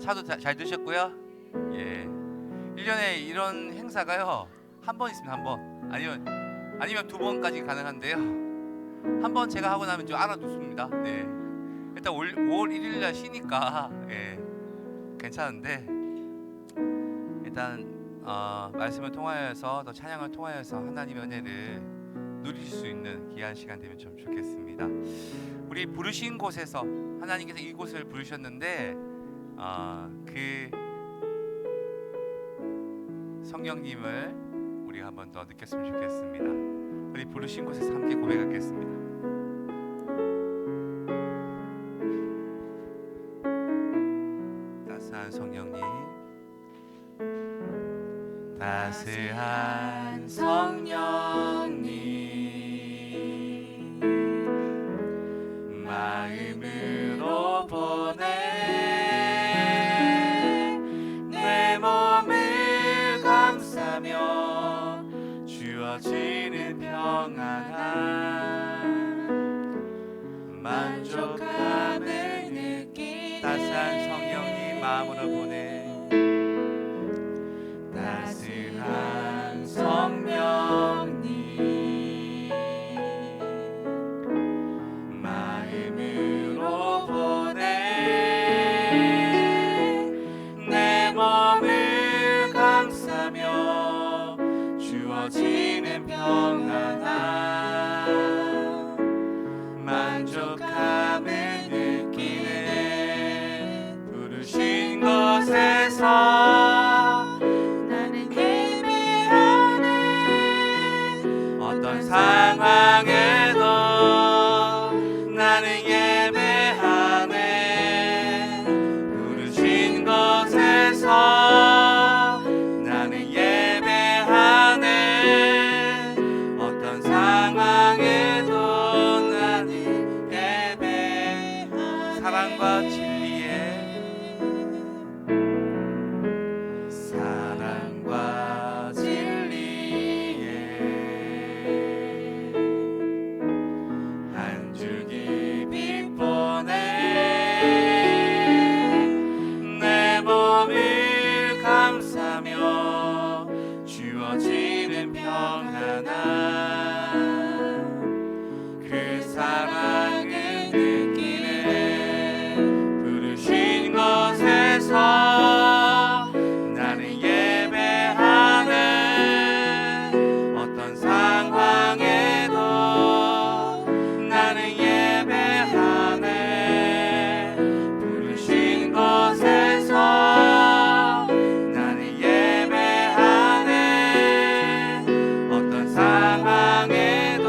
차도 잘 드셨고요. 예. 1년에 이런 행사가요. 한 번 있으면 한 번. 아니면 두 번까지 가능한데요. 한 번 제가 하고 나면 좀 알아두습니다. 네. 일단 5월 1일 날 쉬니까 예. 괜찮은데 일단 말씀을 통하여서 또 찬양을 통하여서 하나님의 은혜를 누릴 수 있는 귀한 시간 되면 좀 좋겠습니다. 우리 부르신 곳에서 하나님께서 이곳을 부르셨는데 그 성령님을 우리가 한번 더 느꼈으면 좋겠습니다. 우리 부르신 곳에서 함께 고백하겠습니다. 따스한 성령님, 따스한 성령님, 마음으로 보내 내 몸을 감싸며 주어지는 평안함 만족함을 느끼네. 따스한 성령님 마음으로 보내 따스한 성령님 마음으로 보내 내 몸을 감싸며 주어지는 평안함 만족함을 느끼네. 부르신 곳에서 나는 예배하네. 어떤 상황에도 나는 예배하네. 부르신 곳에서 나는 예배하네. 어떤 상황에도 나는 예배하네. 사랑과 진리에 사랑과 진리에 한 줄기 빛보내 내 몸을 감싸며 주어지는 평안함 그 사랑을 느끼네. 부르신 곳에서 나는 예배하네. 어떤 상황에도 나는 예배하네. 부르신 곳에서 나는 예배하네. 어떤 상황에도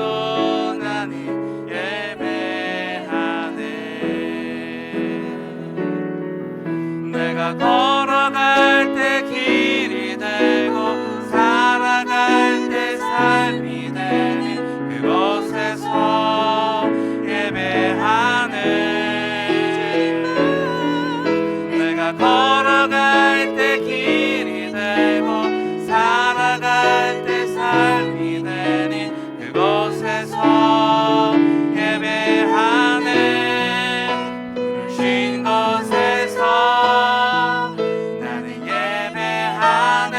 나는 예배하네. 내가 걸어갈 때 길이 되고 살아갈 때 삶이 되는 그곳에서 예배하네. 내가 걸어갈 때 길이 되고 살아갈 때 삶이 되는 그곳에서 예배하네. 부르신 곳에서 나는 예배하네.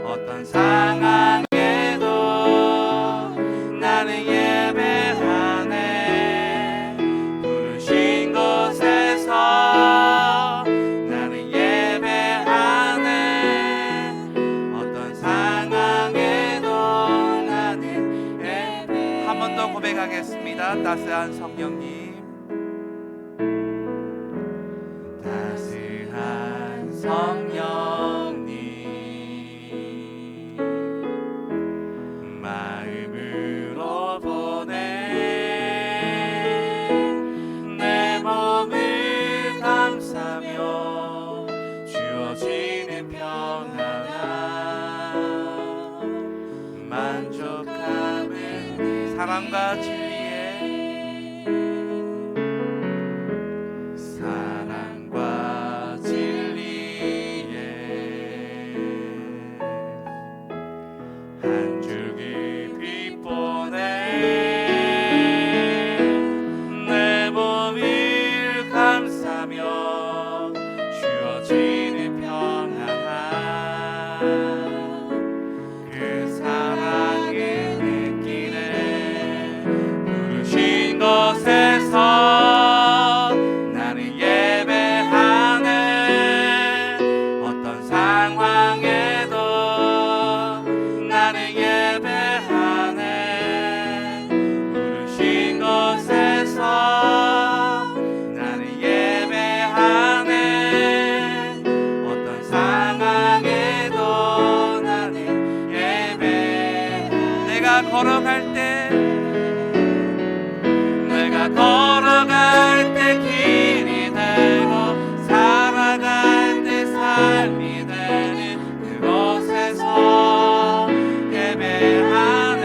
어떤 상황에도 나는 예배하네. 부르신 곳에서 나는 예배하네. 어떤 상황에도 나는 예배하네. 한 번 더 고백하겠습니다. 따스한 성령님, 따스한 성령님 마음으로 보내 내 몸을 감싸며 주어지는 평안함 만족함을 사랑과 진리에 사랑과 진리에 한 줄기 빛보내 내 몸을 감싸며 걸어갈 때 내가 걸어갈 때 길이 되고 살아갈 때 삶이 되는 그곳에서 예배하네.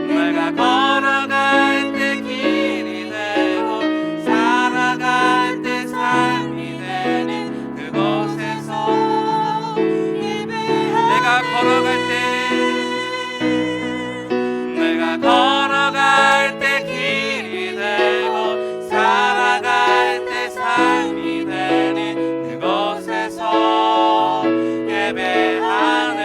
내가 걸어갈 때 길이 되고 살아갈 때 삶이 되는 그곳에서 예배하네. 내가 걸어갈 때 걸어갈 때 길이 되고 살아갈 때 삶이 되는 그곳에서 예배하네.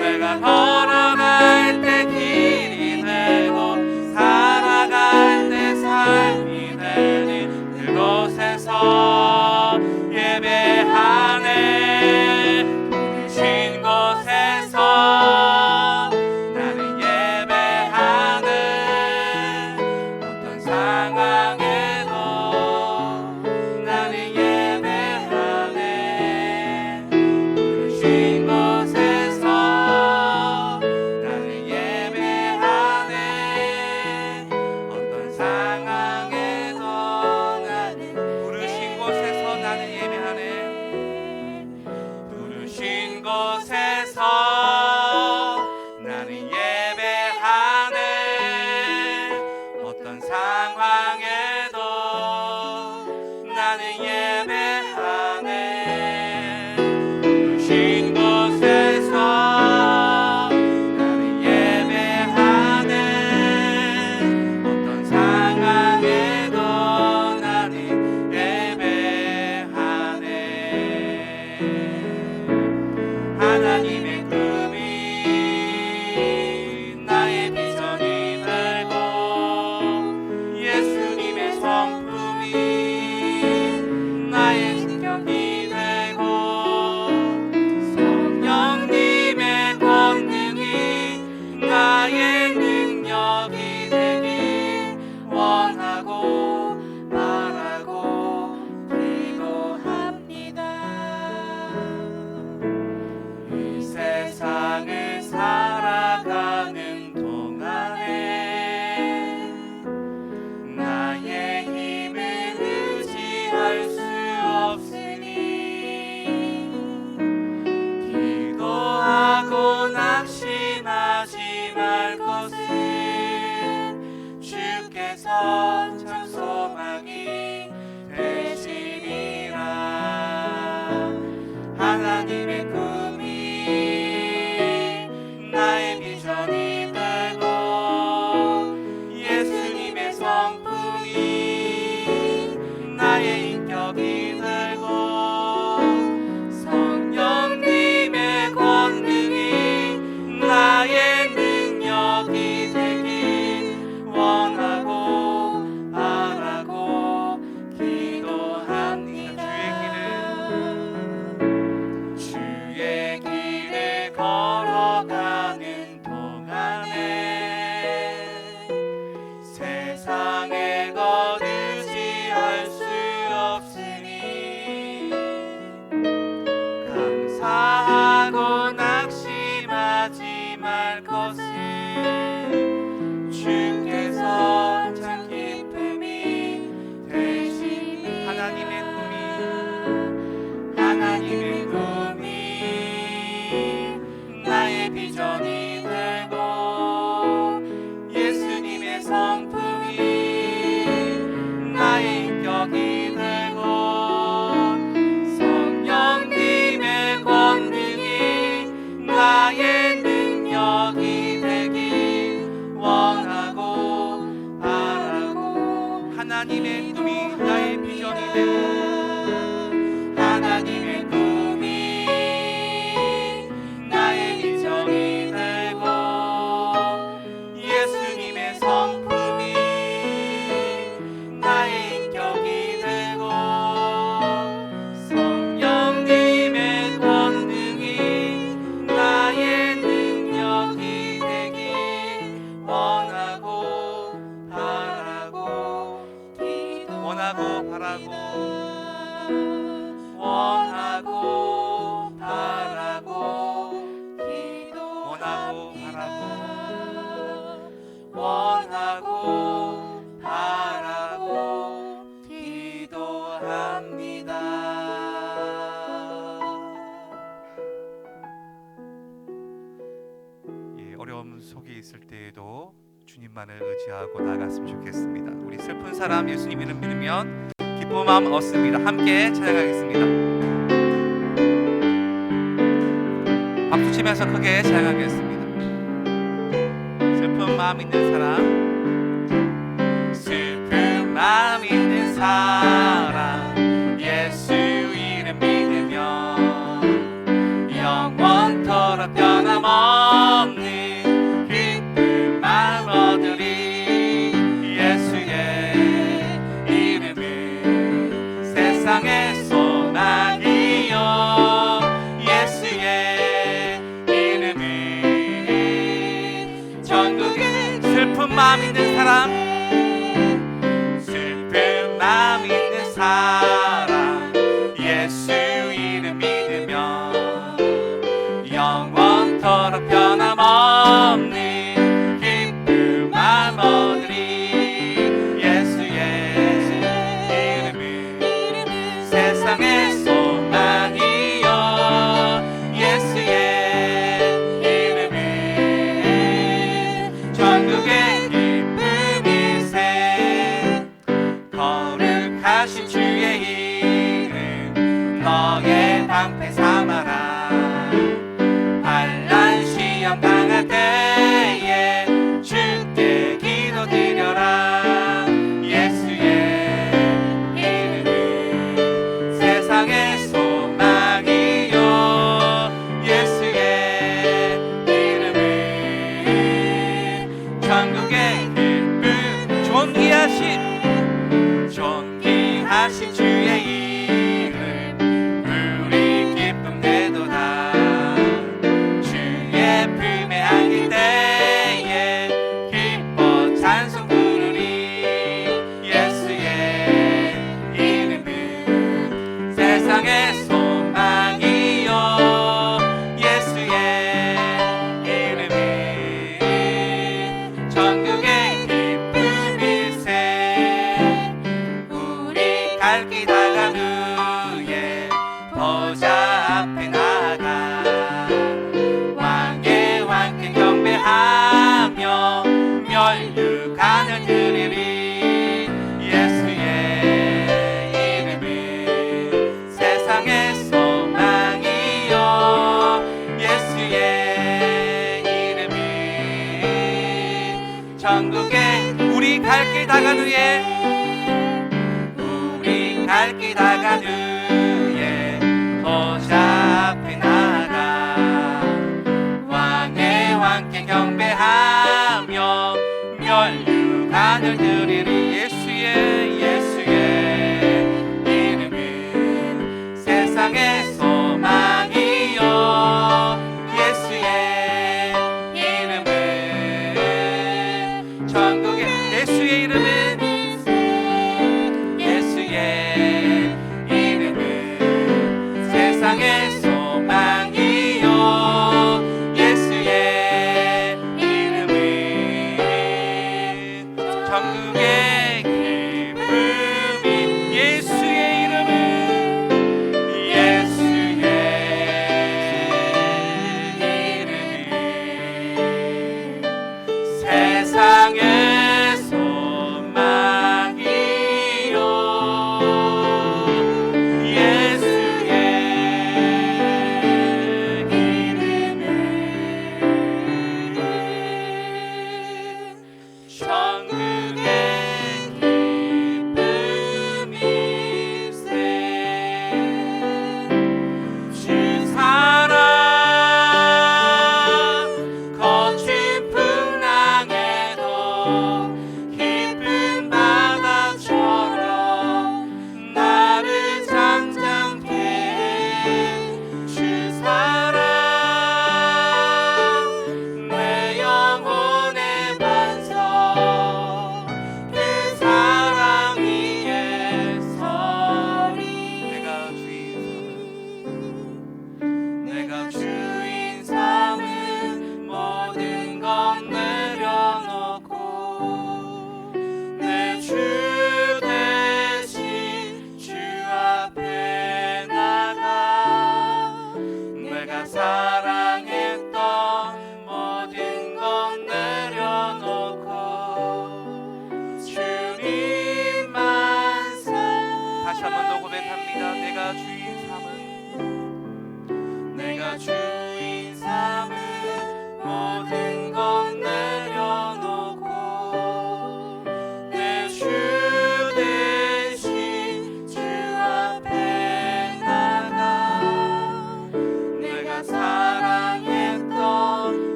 내가 걸어갈 때 길이 되고 살아갈 때 삶이 되는 그곳에서 예배하네. 부르신 곳에서 나는 예배하네. 어떤 상황에도 나는 예배하네. 부르신 곳에서 나는 예배하네. 어떤 상황에도 나는 부르신 곳에서 나는 예배하네. 부르신 곳에서 나는 예배하네. 어떤 상황에도 나는 예배하네. 부르신 곳에서 나는 예배하네. 어떤 상황에도 나는 예배하네. 하나님의 꿈이 나의 비전이 되고 예수님의 성품이 나의 신격이 되고 성령님의 권능이 나의 능력이 되길 원하고 바라고 기도합니다. 이 세상을 살아가는 동안에 나의 힘을 의지할 수 없으니 기도하고 낙심하지 말 것은 주께서 참 소망이 되시리라. 하나님의 꿈이 나의 비전이 되고 예수님의 성품이 나의 인격이 되고 성령님의 권능이 나의 능력이 되길 원하고 바라고 기도합니다. 주의 길을 걸어가는 동안에 세상의 것 의지할 수 없으니 감사하고 낙심하지 말 것은 주께서 참 기쁨이 되시니 하나님의 꿈이 나의 비전이 되고 예수님의 성품이 나의 인격이 되고 성령님의 권능이 나의 능력이 되길 원하고 바라고 하나님의 꿈이 나의 비전이 되고 하나님의 꿈이 나의 비전이 되고 예수님의 성품이 나의 인격이 되고 성령님의 권능이 나의 능력이 되길 원하고 바라고 바라고 기도합니다. 예, 어려움 속에 있을 때에도 주님만을 의지하고 나아갔으면 좋겠습니다. 우리 슬픈 사람 예수님 이름 믿으면 기쁜 마음 얻습니다. 함께 찬양하겠습니다. 박수 치면서 크게 찬양하겠습니다. 슬픈 마음 있는 사람, 슬픈 마음 있는 사람, 예수 이름 믿으면 영원토록 변함없는 기쁜 마음 얻으리. 예수의 이름은 세상의 소망이요, 예수의 이름은 전국에 슬픈 마음 있는 사람, 슬픈 마음 있는 사람, 예수 이름 믿으면 영원토록 변함없는 기쁜 마음 얻으리. 예수의 이름은 세상의 소망이요, 예수의 이름은 전국의 기쁨일세. 거룩하신 주의 이름 너의 방패 삼아라. 환난 시험 당할 때에 주께 기도드려라. 예수의 이름은 세상의 소망이요, 예수의 이름은 전국의 기쁨. 존귀하신 주의 이름 우리 기쁨 되도다. 주의 품에 안길 때에 기뻐 찬송 부르리. 예수의 이름은 세상의 소망이요, 예수의 이름은 전국의 기쁨일세. 우리 갈 길 다간 후에 보좌 앞에 나가 왕의 왕께 경배하며 멸류관을 드리리. 예수의 이름은 세상의 소망이요, 예수의 이름은 전국에 우리 갈 길 다간 후에 갈 길 다간 후에 보좌 앞에 나가 왕의 왕께 경배하며 멸류관을 드리리. 예수의 이름은 세상의 소망이요, 예수의 이름은 전국에 예수의 이름은 세상의 소망이요, 예수의 이름은 전국에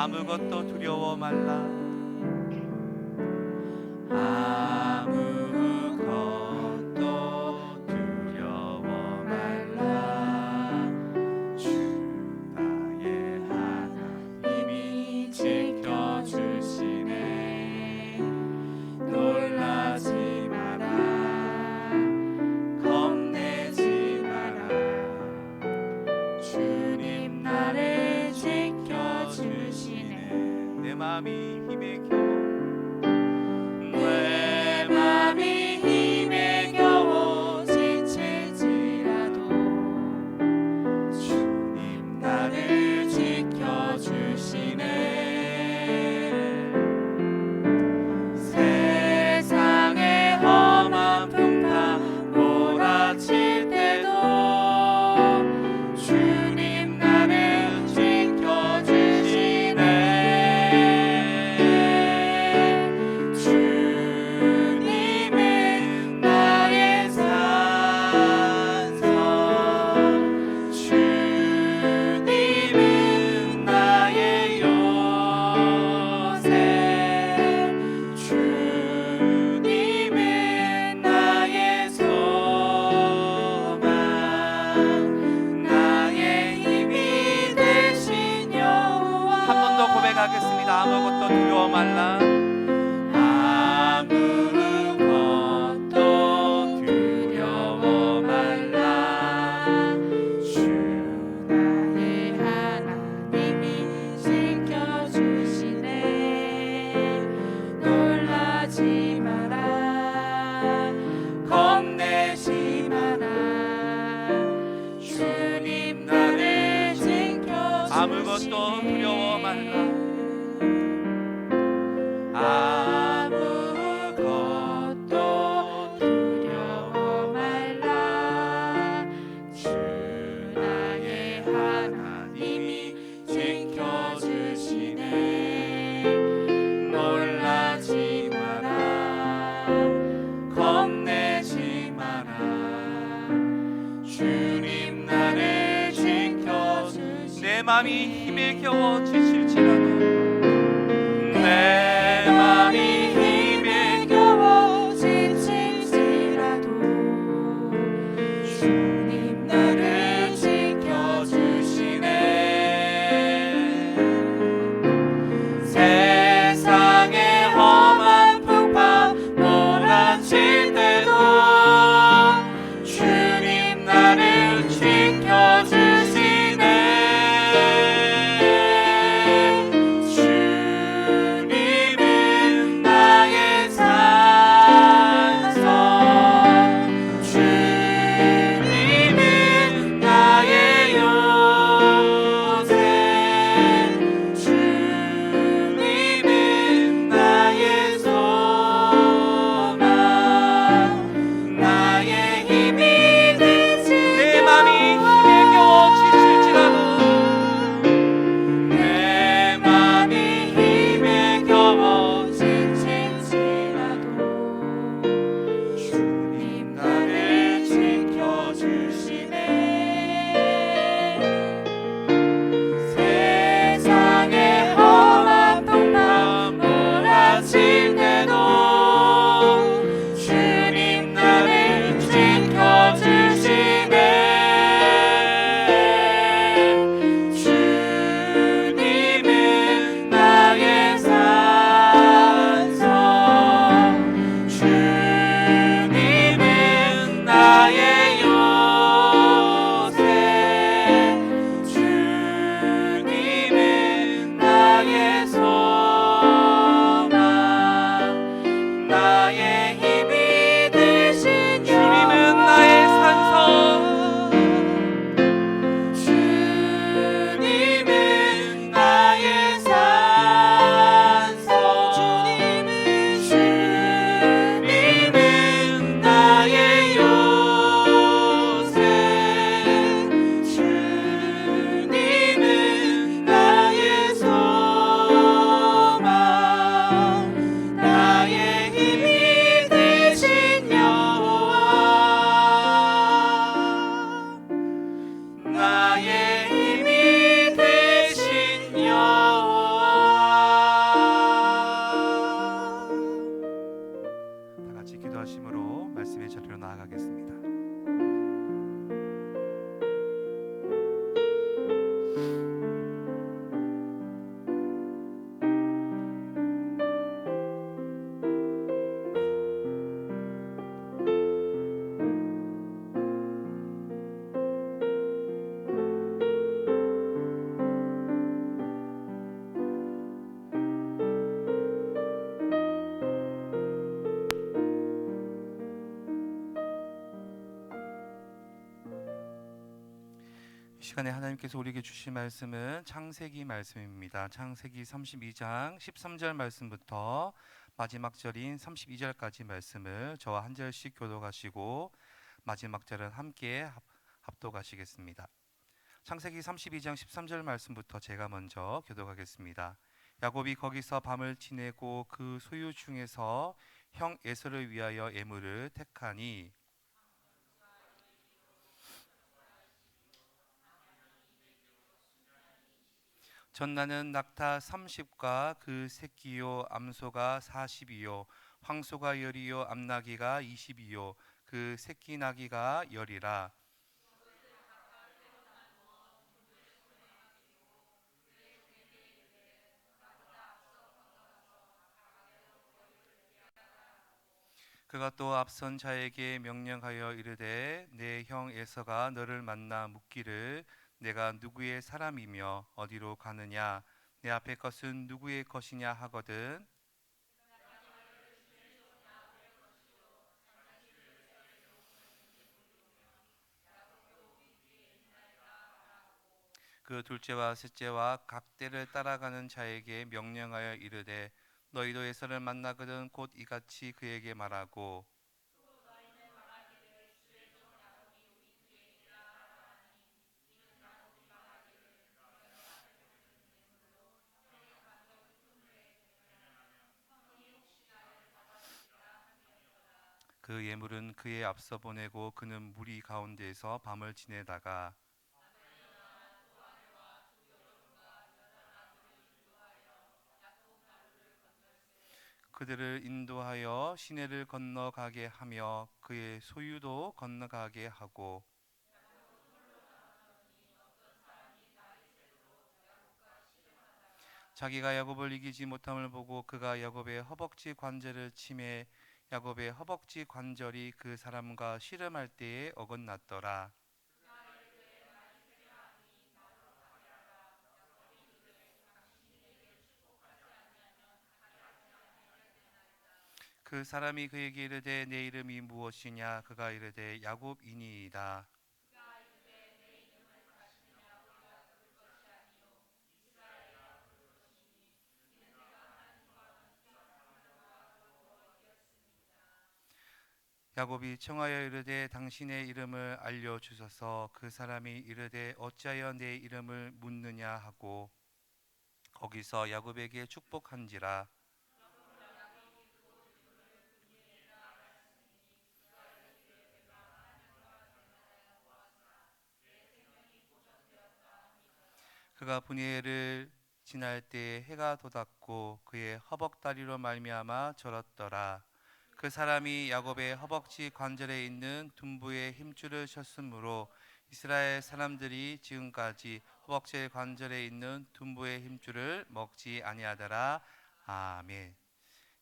아무것도 두려워 말라. 아무것도 두려워 말라. 주 나의 하나님이 지켜주시네. 놀라지 마라. 겁내지 마라. 주님 나를 지켜주시네. 내 마음이 힘에 겨워 내 마음이 힘에 겨워 지칠지라도 주님 나를 지켜주시네. 세상의 험한 풍파 몰아칠 때도 주님 나를 지켜주시네. 주님은 나의 산성, 주님은 나의 요새, 주님은 나의 소망, 나의 힘이 되신 여호와. 한 번 더 고백하겠습니다. 아무것도 두려워 말라. 아무것도 두려워 말라. 주 나의 하나님이 지켜주시네. 놀라지 마라. 겁내지 마라. 주님 나를 지켜주시네. 아무것도 두려워 말라. 아무것도 두려워 말라. 주 나의 하나님이 지켜주시네. 놀라지 마라. 겁내지 마라. 주님 나를 지켜주시네. 내 맘이 힘에 겨워 지칠지라도 내 맘이 힘에 겨워 지칠지라도 주님 나를 지켜주시네. 세상의 험한 풍파 몰아칠 때도 주님 나를 지켜주시네. 주님 기도하심으로 말씀의 자리로 나아가겠습니다. 이 시간에 하나님께서 우리에게 주신 말씀은 창세기 말씀입니다. 창세기 32장 13절 말씀부터 마지막 절인 32절까지 말씀을 저와 한 절씩 교독하시고 마지막 절은 함께 합독하시겠습니다. 창세기 32장 13절 말씀부터 제가 먼저 교독하겠습니다. 야곱이 거기서 밤을 지내고 그 소유 중에서 형 에서를 위하여 예물을 택하니 전나는 낙타 30과 그 새끼요 암소가 40이요 황소가 10이요 암나귀가 20이요 그 새끼 나귀가 10이라. 그가 또 앞선 자에게 명령하여 이르되 내 형 에서가 너를 만나 묻기를 내가 누구의 사람이며 어디로 가느냐 내 앞에 것은 누구의 것이냐 하거든. 그 둘째와 셋째와 각 때를 따라가는 자에게 명령하여 이르되 너희도 에서를 만나거든 곧 이같이 그에게 말하고 그 예물은 그의 앞서 보내고 그는 무리 가운데에서 밤을 지내다가 그들을 인도하여 시내를 건너가게 하며 그의 소유도 건너가게 하고 자기가 야곱을 이기지 못함을 보고 그가 야곱의 허벅지 관절을 치매 야곱의 허벅지 관절이 그 사람과 씨름할 때에 어긋났더라. 그 사람이 그에게 이르되 내 이름이 무엇이냐 그가 이르되 야곱이니이다. 야곱이 청하여 이르되 당신의 이름을 알려 주소서. 그 사람이 이르되 어찌하여 내 이름을 묻느냐 하고 거기서 야곱에게 축복한지라. 그가 분이엘을 지날 때에 해가 돋았고 그의 허벅다리로 말미암아 절었더라. 그 사람이 야곱의 허벅지 관절에 있는 둔부의 힘줄을 쳤으므로 이스라엘 사람들이 지금까지 허벅지 관절에 있는 둔부의 힘줄을 먹지 아니하더라. 아멘.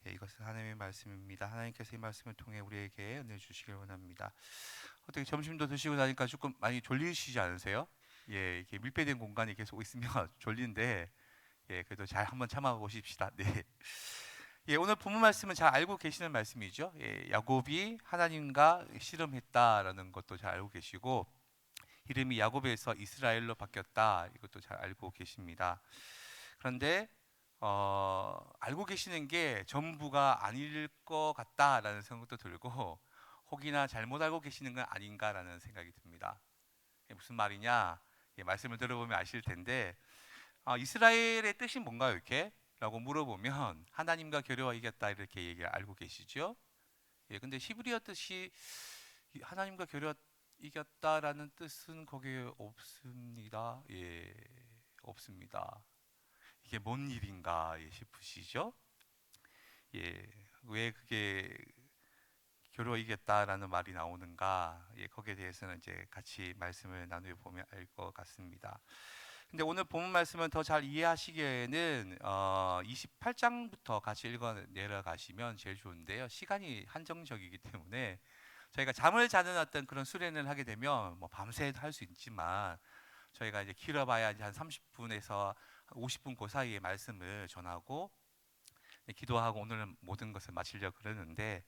예, 이것은 하나님의 말씀입니다. 하나님께서 이 말씀을 통해 우리에게 은혜 주시길 원합니다. 어떻게 점심도 드시고 나니까 조금 많이 졸리시지 않으세요? 예, 이렇게 밀폐된 공간에 계속 있으면 졸린데, 예, 그래도 잘 한번 참아 보십시다. 네. 예, 오늘 본문 말씀은 잘 알고 계시는 말씀이죠. 예, 야곱이 하나님과 씨름했다라는 것도 잘 알고 계시고, 이름이 야곱에서 이스라엘로 바뀌었다. 이것도 잘 알고 계십니다. 그런데 알고 계시는 게 전부가 아닐 것 같다라는 생각도 들고, 혹이나 잘못 알고 계시는 건 아닌가라는 생각이 듭니다. 무슨 말이냐? 예, 말씀을 들어보면 아실 텐데 이스라엘의 뜻이 뭔가요? 이렇게? 라고 물어보면 하나님과 겨루어 이겼다 이렇게 얘기를 알고 계시죠? 예, 근데 히브리어 뜻이 하나님과 겨루어 이겼다라는 뜻은 거기에 없습니다. 예, 없습니다. 이게 뭔 일인가 싶으시죠? 예, 왜 그게 겨루어이겠다라는 말이 나오는가? 예, 거기에 대해서는 이제 같이 말씀을 나누어 보면 알 것 같습니다. 근데 오늘 본문 말씀을 더 잘 이해하시기에는 28장부터 같이 읽어 내려가시면 제일 좋은데요. 시간이 한정적이기 때문에 저희가 잠을 자는 어떤 그런 수련을 하게 되면 뭐 밤새 할 수 있지만 저희가 이제 길어봐야 이제 한 30분에서 50분 그 사이에 말씀을 전하고 기도하고 오늘은 모든 것을 마치려고 그러는데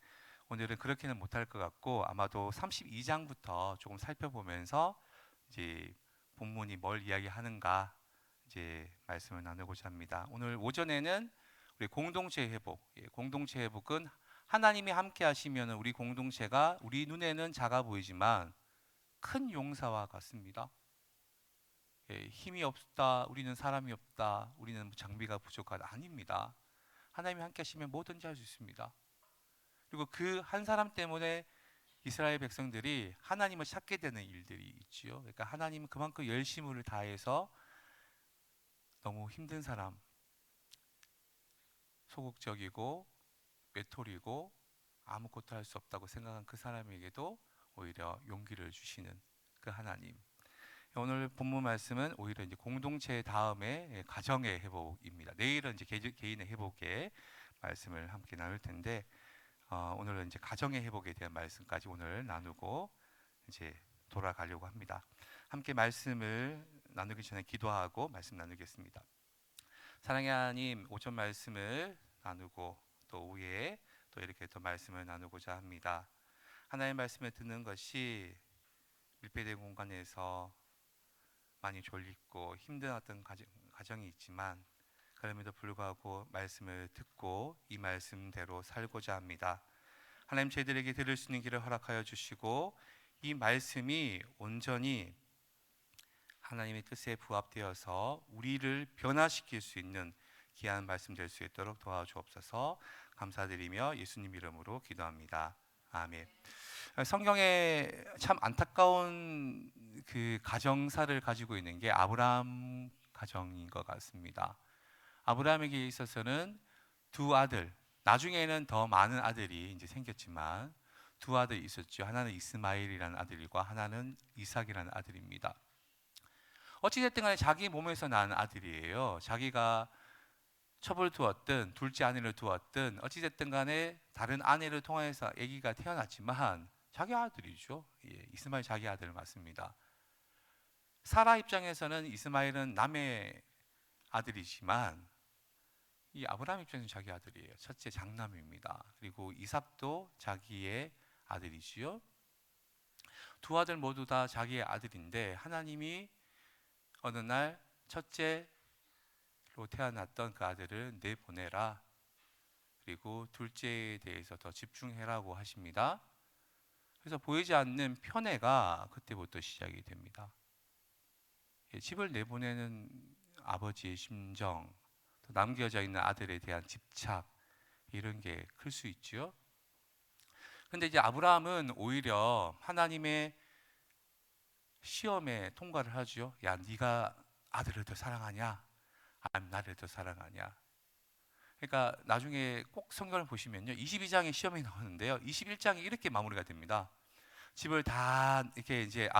오늘은 그렇게는 못할 것 같고 아마도 32장부터 조금 살펴보면서 이제 본문이 뭘 이야기하는가 이제 말씀을 나누고자 합니다. 오늘 오전에는 우리 공동체 회복, 공동체 회복은 하나님이 함께 하시면 우리 공동체가 우리 눈에는 작아 보이지만 큰 용사와 같습니다. 힘이 없다, 우리는 사람이 없다, 우리는 장비가 부족하다 아닙니다. 하나님이 함께 하시면 뭐든지 할 수 있습니다. 그리고 그 한 사람 때문에 이스라엘 백성들이 하나님을 찾게 되는 일들이 있지요. 그러니까 하나님은 그만큼 열심을 다해서 너무 힘든 사람, 소극적이고 외톨이고 아무것도 할 수 없다고 생각한 그 사람에게도 오히려 용기를 주시는 그 하나님. 오늘 본문 말씀은 오히려 이제 공동체 다음에 가정의 회복입니다. 내일은 이제 개인의 회복의 말씀을 함께 나눌 텐데 오늘은 이제 가정의 회복에 대한 말씀까지 오늘 나누고 이제 돌아가려고 합니다. 함께 말씀을 나누기 전에 기도하고 말씀 나누겠습니다. 사랑의 하나님, 오전 말씀을 나누고 또 오후에 또 이렇게 또 말씀을 나누고자 합니다. 하나님의 말씀을 듣는 것이 밀폐된 공간에서 많이 졸리고 힘든 어떤 가정이 있지만 그럼에도 불구하고 말씀을 듣고 이 말씀대로 살고자 합니다. 하나님, 저희들에게 들을 수 있는 길을 허락하여 주시고 이 말씀이 온전히 하나님의 뜻에 부합되어서 우리를 변화시킬 수 있는 귀한 말씀 될 수 있도록 도와주옵소서. 감사드리며 예수님 이름으로 기도합니다. 아멘. 성경에 참 안타까운 그 가정사를 가지고 있는 게 아브라함 가정인 것 같습니다. 아브라함에게 있어서는 두 아들, 나중에는 더 많은 아들이 이제 생겼지만 두 아들이 있었죠. 하나는 이스마엘이라는 아들과 하나는 이삭이라는 아들입니다. 어찌됐든 간에 자기 몸에서 난 아들이에요. 자기가 첩을 두었든 둘째 아내를 두었든 어찌됐든 간에 다른 아내를 통해서 아기가 태어났지만 자기 아들이죠. 이스마엘 자기 아들 맞습니다. 사라 입장에서는 이스마엘은 남의 아들이지만 이 아브라함 입장에서는 자기 아들이에요. 첫째 장남입니다. 그리고 이삭도 자기의 아들이지요. 두 아들 모두 다 자기의 아들인데 하나님이 어느 날 첫째로 태어났던 그 아들을 내보내라. 그리고 둘째에 대해서 더 집중해라고 하십니다. 그래서 보이지 않는 편애가 그때부터 시작이 됩니다. 집을 내보내는 아버지의 심정, 또 남겨져 있는 아들에 대한 집착 이런 게 클 수 있죠. 그런데 이제 아브라함은 오히려 하나님의 시험에 통과를 하죠. 야, 네가 아들을 더 사랑하냐? 아니면 나를 더 사랑하냐? 그러니까 나중에 꼭 성경을 보시면요, 22장에 시험이 나오는데요, 21장이 이렇게 마무리가 됩니다. 집을 다 이렇게 이제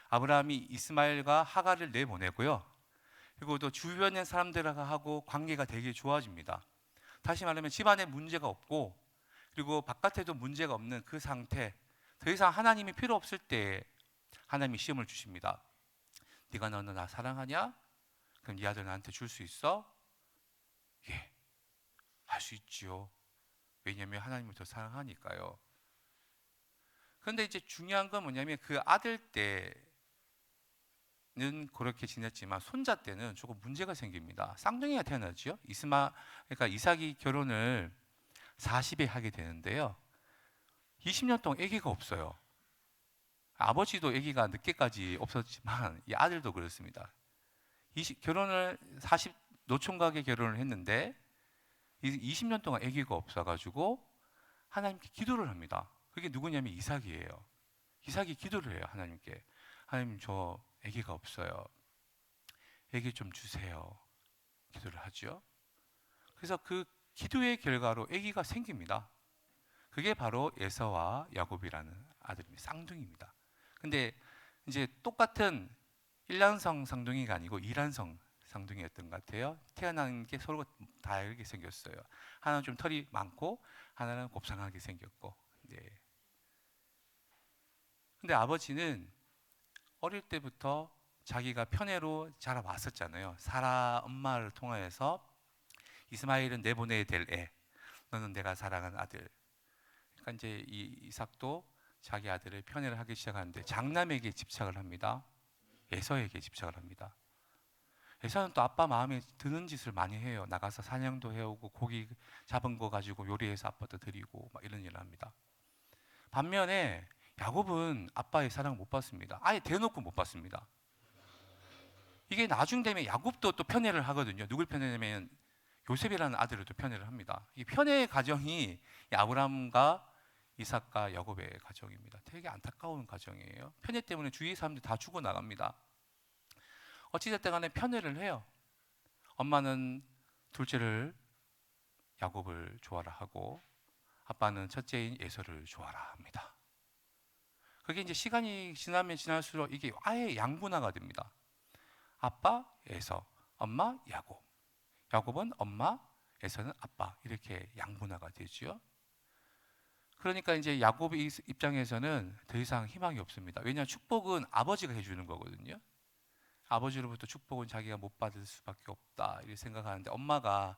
아브라함이 이스마엘과 하갈을 내보내고요. 그리고 또 주변의 사람들하고 관계가 되게 좋아집니다. 다시 말하면 집안에 문제가 없고 그리고 바깥에도 문제가 없는 그 상태, 더 이상 하나님이 필요 없을 때 하나님이 시험을 주십니다. 네가 너는 나 사랑하냐? 그럼 네 아들 나한테 줄 수 있어? 예, 할 수 있지요. 왜냐하면 하나님을 더 사랑하니까요. 그런데 이제 중요한 건 뭐냐면 그 아들 때는 그렇게 지냈지만 손자 때는 조금 문제가 생깁니다. 쌍둥이가 태어나죠. 그러니까 이삭이 결혼을 40에 하게 되는데요. 20년 동안 아기가 없어요. 아버지도 아기가 늦게까지 없었지만 이 아들도 그렇습니다. 결혼을 40 노총각에 결혼을 했는데 20년 동안 아기가 없어가지고 하나님께 기도를 합니다. 그게 누구냐면 이삭이에요. 이삭이 기도를 해요. 하나님께. 하나님, 저 아기가 없어요. 아기 좀 주세요. 기도를 하죠. 그래서 그 기도의 결과로 아기가 생깁니다. 그게 바로 에서와 야곱이라는 아들입니다. 쌍둥이입니다. 근데 이제 똑같은 일란성 쌍둥이가 아니고 이란성 쌍둥이였던 것 같아요. 태어난 게 서로 다르게 생겼어요. 하나는 좀 털이 많고 하나는 곱상하게 생겼고. 네. 근데 아버지는 어릴 때부터 자기가 편애로 자라왔었잖아요. 사라 엄마를 통하여서 이스마엘은 내보내야 될 애, 너는 내가 사랑하는 아들. 그러니까 이제 이 이삭도 자기 아들을 편애를 하기 시작하는데 장남에게 집착을 합니다. 에서에게 집착을 합니다. 에서는 또 아빠 마음에 드는 짓을 많이 해요. 나가서 사냥도 해오고 고기 잡은 거 가지고 요리해서 아빠도 드리고 막 이런 일을 합니다. 반면에 야곱은 아빠의 사랑을 못 받습니다. 아예 대놓고 못 받습니다. 이게 나중 되면 야곱도 또 편애를 하거든요. 누굴 편애냐면 요셉이라는 아들을 또 편애를 합니다. 이 편애의 가정이 아브라함과 이삭과 야곱의 가정입니다. 되게 안타까운 가정이에요. 편애 때문에 주위 사람들이 다 죽어나갑니다. 어찌됐든 간에 편애를 해요. 엄마는 둘째를 야곱을 좋아라 하고 아빠는 첫째인 에서를 좋아라 합니다. 그게 이제 시간이 지나면 지날수록 이게 아예 양분화가 됩니다. 아빠, 에서, 엄마, 야곱. 야곱은 엄마, 에서는 아빠. 이렇게 양분화가 되죠. 그러니까 이제 야곱의 입장에서는 더 이상 희망이 없습니다. 왜냐하면 축복은 아버지가 해주는 거거든요. 아버지로부터 축복은 자기가 못 받을 수밖에 없다 이렇게 생각하는데 엄마가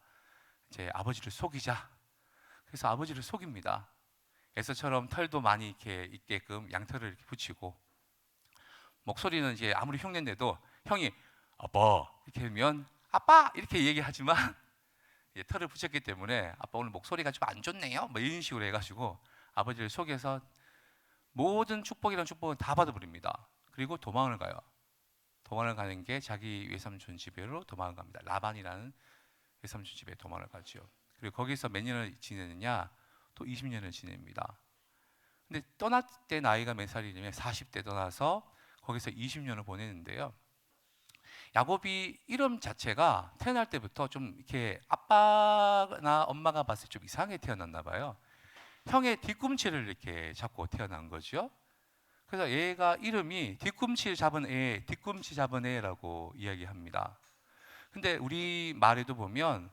이제 아버지를 속이자. 그래서 아버지를 속입니다. 에서처럼 털도 많이 이렇게 있게끔 양털을 이렇게 붙이고 목소리는 이제 아무리 흉내내도 형이 아빠 이렇게 하면 아빠 이렇게 얘기하지만 털을 붙였기 때문에 아빠 오늘 목소리가 좀 안 좋네요. 뭐 이런 식으로 해가지고 아버지를 속여서 모든 축복이란 축복은 다 받아버립니다. 그리고 도망을 가요. 도망을 가는 게 자기 외삼촌 집으로 도망을 갑니다. 라반이라는 외삼촌 집에 도망을 가죠. 그리고 거기서 몇 년을 지내느냐? 또 20년을 지냅니다. 근데 떠날 때 나이가 몇 살이냐면 40대 떠나서 거기서 20년을 보내는데요. 야곱이 이름 자체가 태어날 때부터 좀 이렇게 아빠나 엄마가 봤을 때 좀 이상하게 태어났나 봐요. 형의 뒤꿈치를 이렇게 잡고 태어난 거죠. 그래서 얘가 이름이 뒤꿈치 잡은 애, 뒤꿈치 잡은 애라고 이야기합니다. 근데 우리 말에도 보면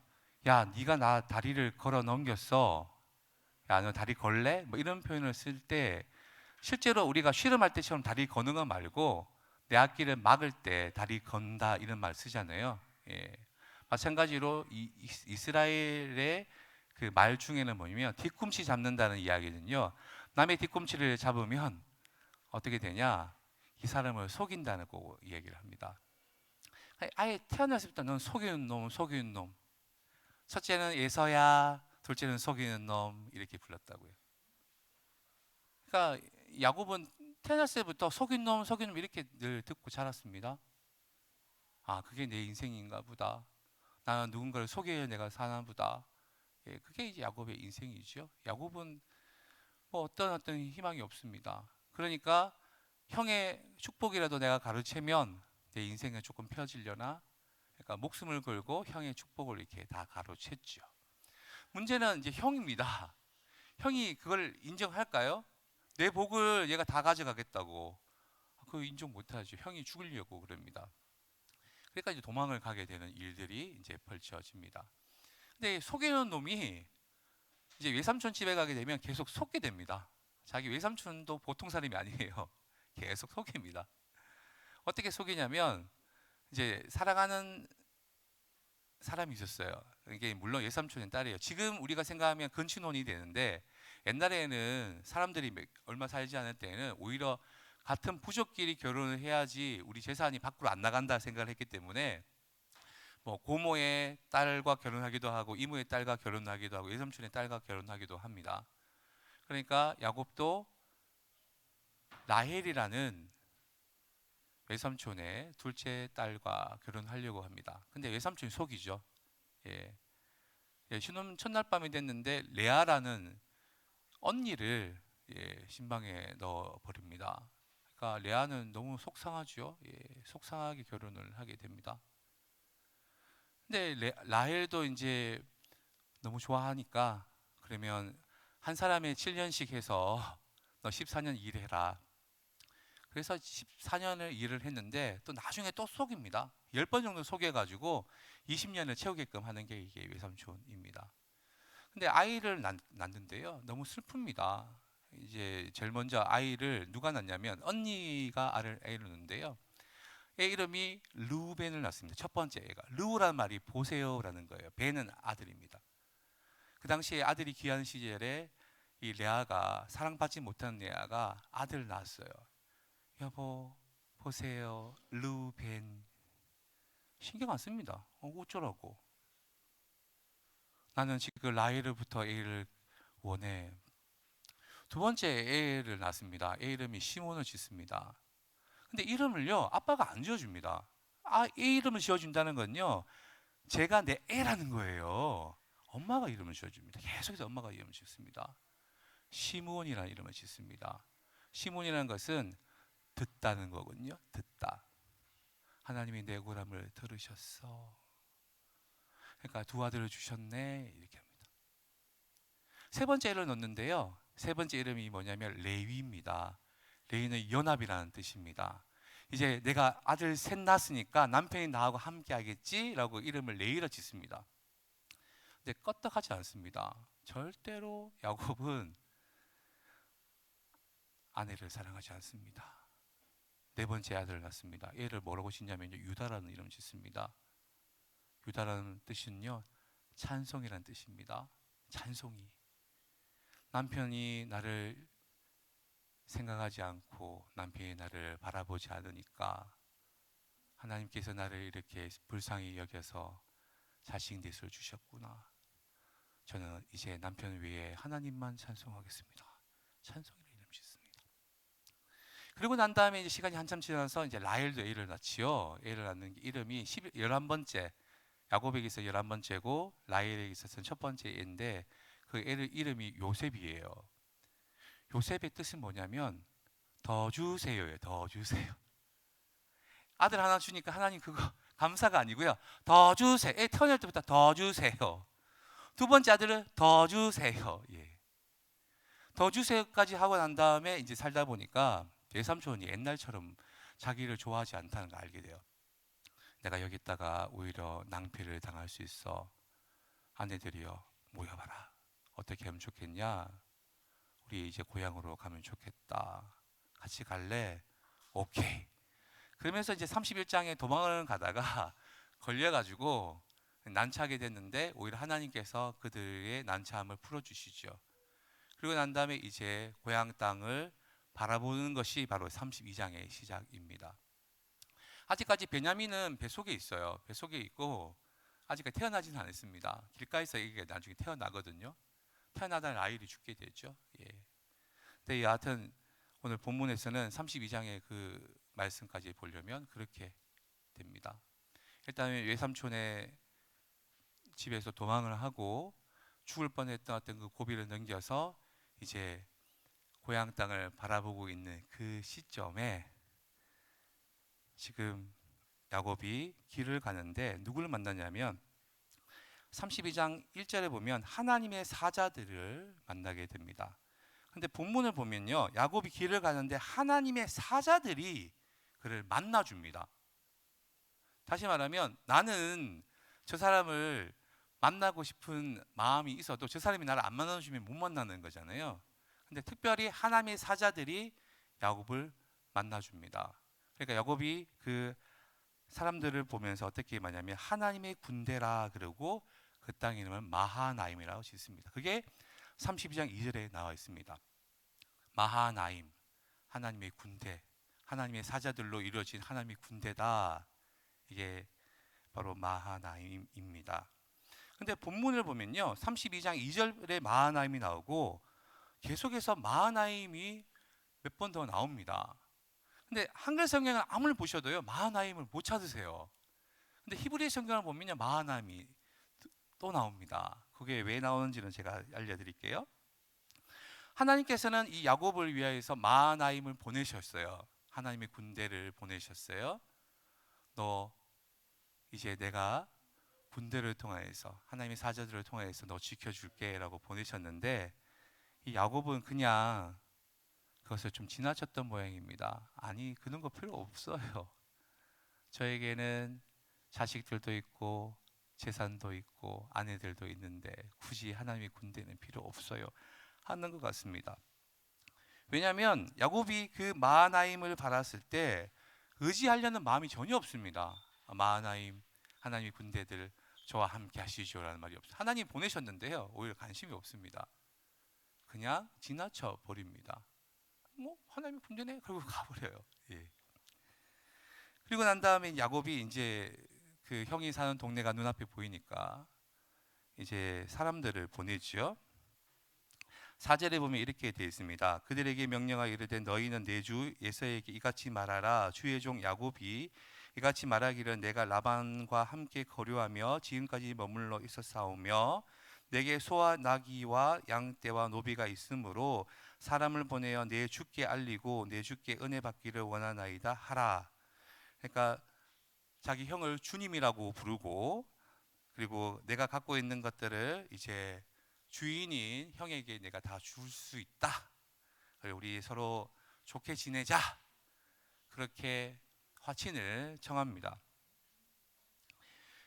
야, 네가 나 다리를 걸어 넘겼어. 야, 너 다리 걸래? 뭐 이런 표현을 쓸 때 실제로 우리가 씨름할 때처럼 다리 거는 거 말고 내 앞길을 막을 때 다리 건다 이런 말 쓰잖아요. 예. 마찬가지로 이스라엘의 그 말 중에는 뭐냐면 뒤꿈치 잡는다는 이야기는요. 남의 뒤꿈치를 잡으면 어떻게 되냐? 이 사람을 속인다고 이야기를 합니다. 아예 태어났을 때 넌 속이는 놈, 속이는 놈. 첫째는 에서야, 둘째는 속이는 놈 이렇게 불렀다고요. 그러니까 야곱은 태어났을 때부터 속인 놈, 속인 놈 이렇게 늘 듣고 자랐습니다. 아, 그게 내 인생인가 보다. 나는 누군가를 속여야 내가 사나 보다. 예, 그게 이제 야곱의 인생이죠. 야곱은 뭐 어떤 희망이 없습니다. 그러니까 형의 축복이라도 내가 가로채면 내 인생은 조금 펴지려나? 그러니까 목숨을 걸고 형의 축복을 이렇게 다 가로챘죠. 문제는 이제 형입니다. 형이 그걸 인정할까요? 내 복을 얘가 다 가져가겠다고. 그거 인정 못하죠. 형이 죽으려고 그럽니다. 그러니까 이제 도망을 가게 되는 일들이 이제 벌쳐집니다. 근데 속이는 놈이 이제 외삼촌 집에 가게 되면 계속 속게 됩니다. 자기 외삼촌도 보통 사람이 아니에요. 계속 속입니다. 어떻게 속이냐면 이제 사랑하는 사람이 있었어요. 이게 물론 외삼촌의 딸이에요. 지금 우리가 생각하면 근친혼이 되는데 옛날에는 사람들이 얼마 살지 않을 때는 오히려 같은 부족끼리 결혼을 해야지 우리 재산이 밖으로 안 나간다 생각을 했기 때문에 뭐 고모의 딸과 결혼하기도 하고 이모의 딸과 결혼하기도 하고 외삼촌의 딸과 결혼하기도 합니다. 그러니까 야곱도 라헬이라는 외삼촌의 둘째 딸과 결혼하려고 합니다. 근데 외삼촌이 속이죠. 예. 예, 신혼 첫날 밤이 됐는데 레아라는 언니를 신방에 넣어 버립니다. 그러니까 레아는 너무 속상하죠. 예, 속상하게 결혼을 하게 됩니다. 근데 라헬도 이제 너무 좋아하니까 그러면 한 사람의 7년씩 해서 너 14년 일해라. 그래서 14년을 일을 했는데 또 나중에 또 속입니다. 10번 정도 속여가지고 20년을 채우게끔 하는 게 이게 외삼촌입니다. 근데 아이를 낳는데요. 너무 슬픕니다. 이제 제일 먼저 아이를 누가 낳냐면 언니가 애를 낳는데요. 애 이름이 르우벤을 낳습니다. 첫 번째 애가. 르우라는 말이 보세요라는 거예요. 벤은 아들입니다. 그 당시에 아들이 귀한 시절에 이 레아가 사랑받지 못한 레아가 아들을 낳았어요. 여보 보세요 르우벤. 신경 안 씁니다. 어쩌라고. 나는 지금 라헬부터 애를 원해. 두 번째 애를 낳습니다. 애 이름이 시몬을 짓습니다. 근데 이름을요 아빠가 안 지어줍니다. 애 이름을 지어준다는 건요 제가 내 애라는 거예요. 엄마가 이름을 지어줍니다. 계속해서 엄마가 이름을 짓습니다. 시몬이라는 이름을 짓습니다. 시몬이라는 것은 듣다는 거거든요. 듣다. 하나님이 내 고람을 들으셨어. 그러니까 두 아들을 주셨네 이렇게 합니다. 세 번째 애를 넣는데요. 세 번째 이름이 뭐냐면 레위입니다. 레위는 연합이라는 뜻입니다. 이제 내가 아들 셋 낳았으니까 남편이 나하고 함께 하겠지라고 이름을 레위라 짓습니다. 근데 껐떡하지 않습니다. 절대로 야곱은 아내를 사랑하지 않습니다. 네 번째 아들을 낳습니다. 얘를 뭐라고 짓냐면 유다라는 이름을 짓습니다. 유다라는 뜻은요 찬송이라는 뜻입니다. 찬송이. 남편이 나를 생각하지 않고 남편이 나를 바라보지 않으니까 하나님께서 나를 이렇게 불쌍히 여겨서 자식 넷을 주셨구나. 저는 이제 남편 외에 하나님만 찬송하겠습니다. 찬송이라는 이름 짓습니다. 그리고 난 다음에 이제 시간이 한참 지나서 이제 라헬도 애를 낳지요. 애를 낳는 이름이 11번째. 야곱에게서 11번째고 라헬에게 있어서는 첫 번째 애인데 그 애를 이름이 요셉이에요. 요셉의 뜻은 뭐냐면 더 주세요예요. 더 주세요. 아들 하나 주니까 하나님 그거 감사가 아니고요. 더 주세요. 애 태어날 때부터 더 주세요. 두 번째 아들은 더 주세요. 예. 더 주세요까지 하고 난 다음에 이제 살다 보니까 외삼촌이 옛날처럼 자기를 좋아하지 않다는 걸 알게 돼요. 내가 여기다가 오히려 낭패를 당할 수 있어. 아내들이여 모여봐라. 어떻게 하면 좋겠냐? 우리 이제 고향으로 가면 좋겠다. 같이 갈래? 오케이. 그러면서 이제 31장에 도망을 가다가 걸려가지고 난처하게 됐는데 오히려 하나님께서 그들의 난처함을 풀어주시죠. 그리고 난 다음에 이제 고향 땅을 바라보는 것이 바로 32장의 시작입니다. 아직까지 베냐민은 뱃속에 있어요. 뱃속에 있고 아직까지 태어나지는 않았습니다. 길가에서 이게 나중에 태어나거든요. 태어나다 라헬이 죽게 되죠. 예. 근데 여하튼 오늘 본문에서는 32장의 그 말씀까지 보려면 그렇게 됩니다. 일단 외삼촌의 집에서 도망을 하고 죽을 뻔했던 어떤 그 고비를 넘겨서 이제 고향 땅을 바라보고 있는 그 시점에 지금 야곱이 길을 가는데 누구를 만나냐면 32장 1절에 보면 하나님의 사자들을 만나게 됩니다. 근데 본문을 보면요. 야곱이 길을 가는데 하나님의 사자들이 그를 만나줍니다. 다시 말하면 나는 저 사람을 만나고 싶은 마음이 있어도 저 사람이 나를 안 만나주면 못 만나는 거잖아요. 근데 특별히 하나님의 사자들이 야곱을 만나줍니다. 그러니까 야곱이 그 사람들을 보면서 어떻게 말하냐면 하나님의 군대라 그러고 그 땅 이름을 마하나임이라고 짓습니다. 그게 32장 2절에 나와 있습니다. 마하나임, 하나님의 군대, 하나님의 사자들로 이루어진 하나님의 군대다. 이게 바로 마하나임입니다. 근데 본문을 보면요. 32장 2절에 마하나임이 나오고 계속해서 마하나임이 몇 번 더 나옵니다. 근데 한글 성경을 아무리 보셔도요. 마하나임을 못 찾으세요. 근데 히브리 성경을 보면요. 마하나임이 또 나옵니다. 그게 왜 나오는지는 제가 알려드릴게요. 하나님께서는 이 야곱을 위하여서 마하나임을 보내셨어요. 하나님의 군대를 보내셨어요. 너 이제 내가 군대를 통하여서 하나님의 사자들을 통하여서 너 지켜줄게 라고 보내셨는데 이 야곱은 그냥 그것을 좀 지나쳤던 모양입니다. 아니, 그런 거 필요 없어요. 저에게는 자식들도 있고 재산도 있고 아내들도 있는데 굳이 하나님의 군대는 필요 없어요 하는 것 같습니다. 왜냐하면 야곱이 그 마하나임을 받았을 때 의지하려는 마음이 전혀 없습니다. 마하나임, 하나님의 군대들 저와 함께 하시죠라는 말이 없어요. 하나님 보내셨는데요, 오히려 관심이 없습니다. 그냥 지나쳐 버립니다. 뭐 하나님의 군대네, 그리고 가버려요. 예. 그리고 난 다음에 야곱이 이제 그 형이 사는 동네가 눈앞에 보이니까 이제 사람들을 보내지요. 4절에 보면 이렇게 되어 있습니다. 그들에게 명령하여 이르되 너희는 내 주 에서에게 이같이 말하라. 주의 종 야곱이 이같이 말하기를 내가 라반과 함께 거류하며 지금까지 머물러 있었사오며 내게 소와 나귀와 양떼와 노비가 있으므로 사람을 보내어 내 주께 알리고 내 주께 은혜 받기를 원하나이다 하라. 그러니까 자기 형을 주님이라고 부르고, 그리고 내가 갖고 있는 것들을 이제 주인인 형에게 내가 다 줄 수 있다. 우리 서로 좋게 지내자. 그렇게 화친을 청합니다.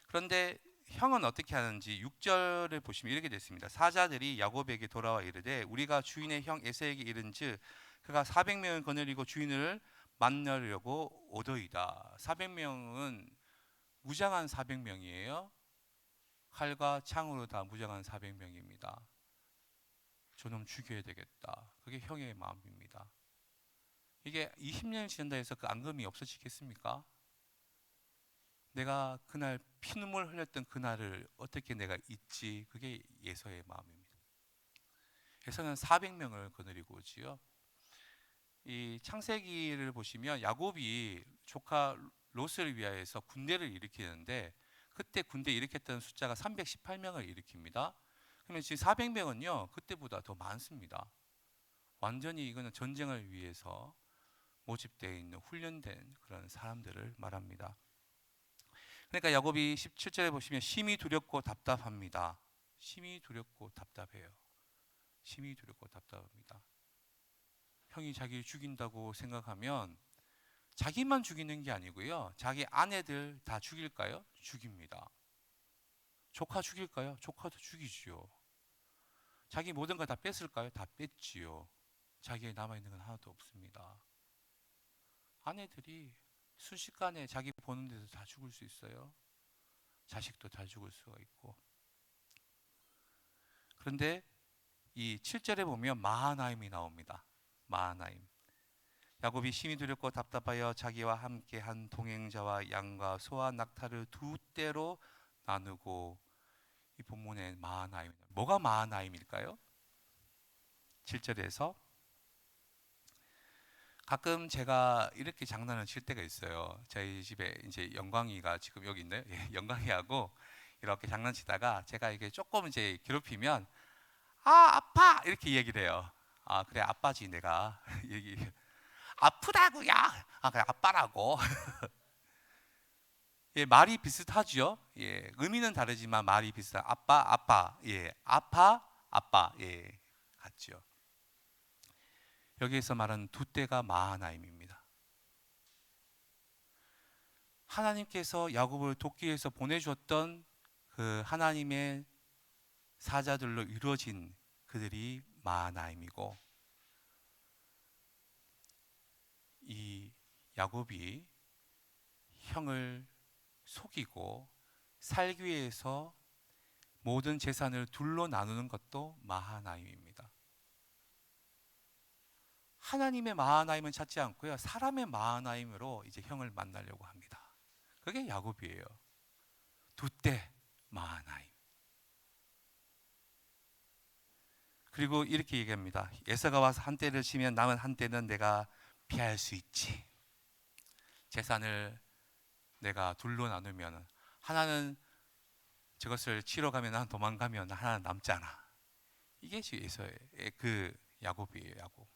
그런데 형은 어떻게 하는지 6절을 보시면 이렇게 됐습니다. 사자들이 야곱에게 돌아와 이르되 우리가 주인의 형 에서에게 이른즉 그가 400명을 거느리고 주인을 만나려고 오더이다. 400명은 무장한 400명이에요. 칼과 창으로 다 무장한 400명입니다. 저놈 죽여야 되겠다. 그게 형의 마음입니다. 이게 20년이 지난다 해서 그 앙금이 없어지겠습니까? 내가 그날 피눈물 흘렸던 그날을 어떻게 내가 잊지? 그게 예서의 마음입니다. 예서는 400명을 거느리고 오지요. 이 창세기를 보시면 야곱이 조카 롯을 위하여서 군대를 일으키는데 그때 군대 일으켰던 숫자가 318명을 일으킵니다. 그러면 지금 400명은요 그때보다 더 많습니다. 완전히 이거는 전쟁을 위해서 모집되어 있는 훈련된 그런 사람들을 말합니다. 그러니까 야곱이 17절에 보시면 심히 두렵고 답답합니다. 심히 두렵고 답답해요. 심히 두렵고 답답합니다. 형이 자기를 죽인다고 생각하면 자기만 죽이는 게 아니고요. 자기 아내들 다 죽일까요? 죽입니다. 조카 죽일까요? 조카도 죽이지요. 자기 모든 걸 다 뺐을까요? 다 뺐지요. 자기에 남아있는 건 하나도 없습니다. 아내들이 순식간에 자기 보는 데서 다 죽을 수 있어요. 자식도 다 죽을 수가 있고. 그런데 이 7절에 보면 마하나임이 나옵니다. 마하나임. 야곱이 심히 두렵고 답답하여 자기와 함께 한 동행자와 양과 소와 낙타를 두 떼로 나누고. 이 본문에 마하나임. 뭐가 마하나임일까요? 7절에서 가끔 제가 이렇게 장난을 칠 때가 있어요. 저희 집에 이제 영광이가 지금 여기 있네요. 예, 영광이하고 이렇게 장난치다가 제가 이게 조금 이제 괴롭히면 아파 이렇게 얘기를 해요. 아 그래 아빠지 내가 얘기 아프다고요. 아 그래 아빠라고. 예, 말이 비슷하죠. 예, 의미는 다르지만 말이 비슷한 아빠 아빠 예 아파 아빠 예 같죠. 여기에서 말하는 두 떼가 마하나임입니다. 하나님께서 야곱을 돕기 위해서 보내주었던 그 하나님의 사자들로 이루어진 그들이 마하나임이고, 이 야곱이 형을 속이고 살기 위해서 모든 재산을 둘로 나누는 것도 마하나임입니다. 하나님의 마하나임은 찾지 않고요, 사람의 마하나임으로 이제 형을 만나려고 합니다. 그게 야곱이에요. 두떼 마하나임. 그리고 이렇게 얘기합니다. 에서가 와서 한 떼를 치면 남은 한 떼는 내가 피할 수 있지. 재산을 내가 둘로 나누면 하나는 저것을 치러 가면 하나 도망가면 하나 남잖아. 이게 에서의 그 야곱이에요. 야곱.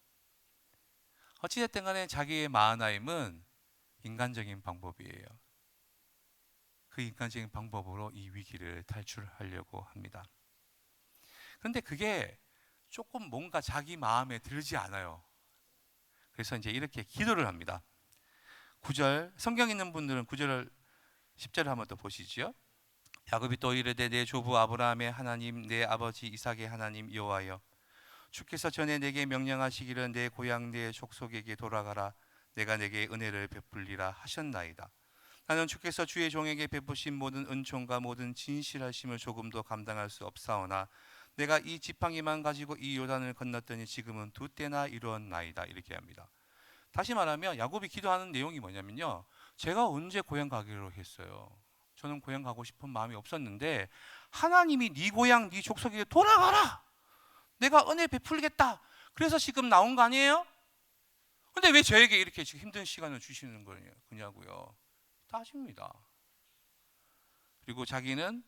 어찌됐든 간에 자기의 마하나임은 인간적인 방법이에요. 그 인간적인 방법으로 이 위기를 탈출하려고 합니다. 그런데 그게 조금 뭔가 자기 마음에 들지 않아요. 그래서 이제 이렇게 기도를 합니다. 9절, 성경 있는 분들은 9절 10절을 한번 더 보시죠. 야곱이 또 이르되 내 조부 아브라함의 하나님 내 아버지 이삭의 하나님 여호와여, 주께서 전에 내게 명령하시기를 내 고향 내 족속에게 돌아가라 내가 내게 은혜를 베풀리라 하셨나이다. 나는 주께서 주의 종에게 베푸신 모든 은총과 모든 진실하심을 조금도 감당할 수 없사오나 내가 이 지팡이만 가지고 이 요단을 건넜더니 지금은 두 때나 이루었나이다. 이렇게 합니다. 다시 말하면 야곱이 기도하는 내용이 뭐냐면요, 제가 언제 고향 가기로 했어요. 저는 고향 가고 싶은 마음이 없었는데 하나님이 네 고향 네 족속에게 돌아가라, 내가 은혜 베풀겠다, 그래서 지금 나온 거 아니에요? 근데 왜 저에게 이렇게 지금 힘든 시간을 주시는 거냐고요 따집니다. 그리고 자기는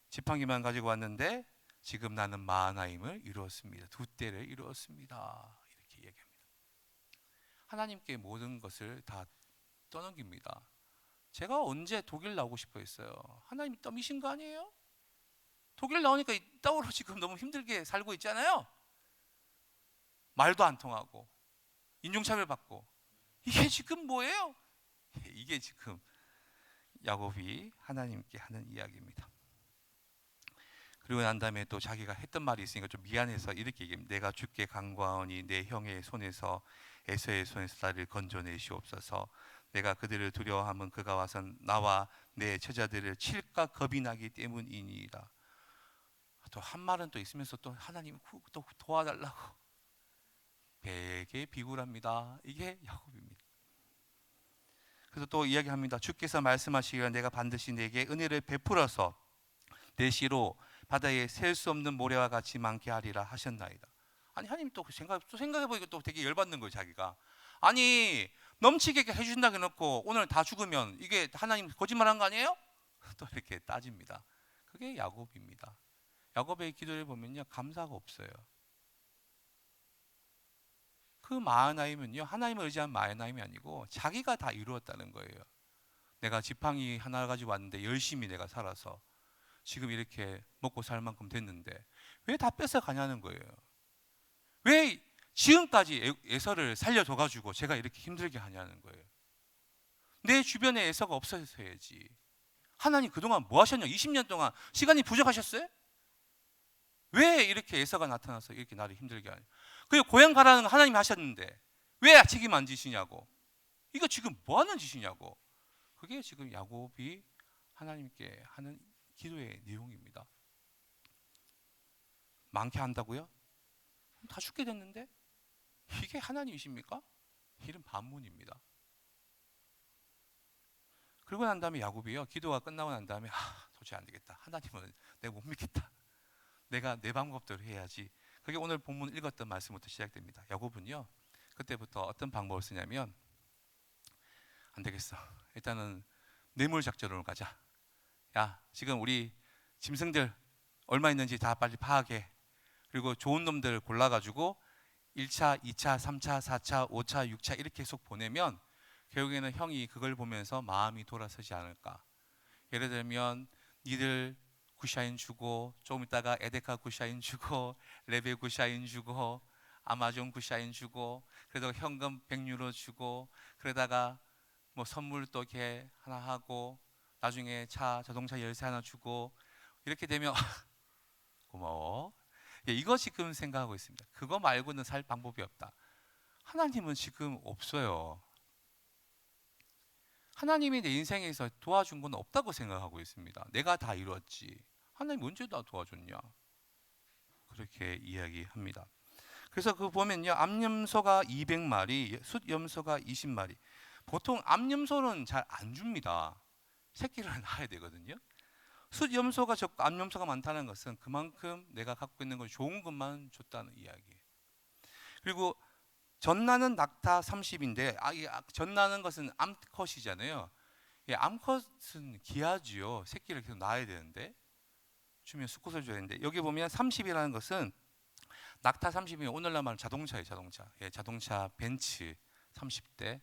지팡이만 가지고 왔는데 지금 나는 마하나임을 이루었습니다. 두 때를 이루었습니다. 이렇게 얘기합니다. 하나님께 모든 것을 다 떠넘깁니다. 제가 언제 독일 나오고 싶어 했어요? 하나님이 떠미신 거 아니에요? 독일 나오니까 이따위로 지금 너무 힘들게 살고 있잖아요. 말도 안 통하고 인종차별 받고, 이게 지금 뭐예요? 이게 지금 야곱이 하나님께 하는 이야기입니다. 그리고 난 다음에 또 자기가 했던 말이 있으니까 좀 미안해서 이렇게 얘기합니다. 내가 주께 간구하오니 내 형의 손에서 에서의 손에서 나를 건져내시옵소서. 내가 그들을 두려워하면 그가 와서 나와 내 처자들을 칠까 겁이 나기 때문이니이다. 또 한 말은 또 있으면서 또 하나님 또 도와달라고 되게 비굴합니다. 이게 야곱입니다. 그래서 또 이야기합니다. 주께서 말씀하시기를 내가 반드시 내게 은혜를 베풀어서 내 시로 바다에 셀 수 없는 모래와 같이 많게 하리라 하셨나이다. 아니 하나님 또 생각해보니까 또 되게 열받는 거예요. 자기가 아니 넘치게 해준다 해놓고 오늘 다 죽으면 이게 하나님 거짓말한 거 아니에요? 또 이렇게 따집니다. 그게 야곱입니다. 야곱의 기도를 보면요, 감사가 없어요. 그 마하나임은요, 하나님을 의지한 마하나임이 아니고 자기가 다 이루었다는 거예요. 내가 지팡이 하나 가지고 왔는데 열심히 내가 살아서 지금 이렇게 먹고 살 만큼 됐는데 왜 다 뺏어 가냐는 거예요. 왜 지금까지 에서를 살려줘가지고 제가 이렇게 힘들게 하냐는 거예요. 내 주변에 에서가 없어서야지. 하나님 그동안 뭐 하셨냐? 20년 동안 시간이 부족하셨어요? 왜 이렇게 에서가 나타나서 이렇게 나를 힘들게 하냐? 그리고 고향 가라는 거 하나님이 하셨는데 왜 책임 안 지시냐고. 이거 지금 뭐 하는 짓이냐고. 그게 지금 야곱이 하나님께 하는 기도의 내용입니다. 많게 한다고요? 다 죽게 됐는데 이게 하나님이십니까? 이런 반문입니다. 그러고 난 다음에 야곱이요, 기도가 끝나고 난 다음에 도저히 안 되겠다. 하나님은 내가 못 믿겠다. 내가 내 방법대로 해야지. 그게 오늘 본문 읽었던 말씀부터 시작됩니다. 야곱은요, 그때부터 어떤 방법을 쓰냐면, 안 되겠어. 일단은 뇌물 작전으로 가자. 야, 지금 우리 짐승들 얼마 있는지 다 빨리 파악해. 그리고 좋은 놈들 골라가지고 1차, 2차, 3차, 4차, 5차, 6차 이렇게 계속 보내면 결국에는 형이 그걸 보면서 마음이 돌아서지 않을까. 예를 들면 니들 구샤인 주고 좀 있다가 에데카 구샤인 주고 레베 구샤인 주고 아마존 구샤인 주고 그래도 현금 100유로 주고 그러다가 뭐 선물 또 이렇게 하나 하고 나중에 자동차 열쇠 하나 주고 이렇게 되면 고마워. 예, 이거 지금 생각하고 있습니다. 그거 말고는 살 방법이 없다. 하나님은 지금 없어요. 하나님이 내 인생에서 도와준 건 없다고 생각하고 있습니다. 내가 다 이뤘지. 하나님 언제 다 도와줬냐? 그렇게 이야기합니다. 그래서 그 보면요, 암염소가 200마리, 숫염소가 20마리. 보통 암염소는 잘 안 줍니다. 새끼를 낳아야 되거든요. 숫염소가 적고 암염소가 많다는 것은 그만큼 내가 갖고 있는 걸 좋은 것만 줬다는 이야기예요. 그리고 젖나는 낙타 30인데 젖나는 것은 암컷이잖아요. 예, 암컷은 귀하지요. 새끼를 계속 낳아야 되는데 주면 수컷을 줘야 되는데 여기 보면 30이라는 것은 낙타 30이면 오늘날 말하는 자동차예요. 자동차. 예, 자동차 벤츠 30대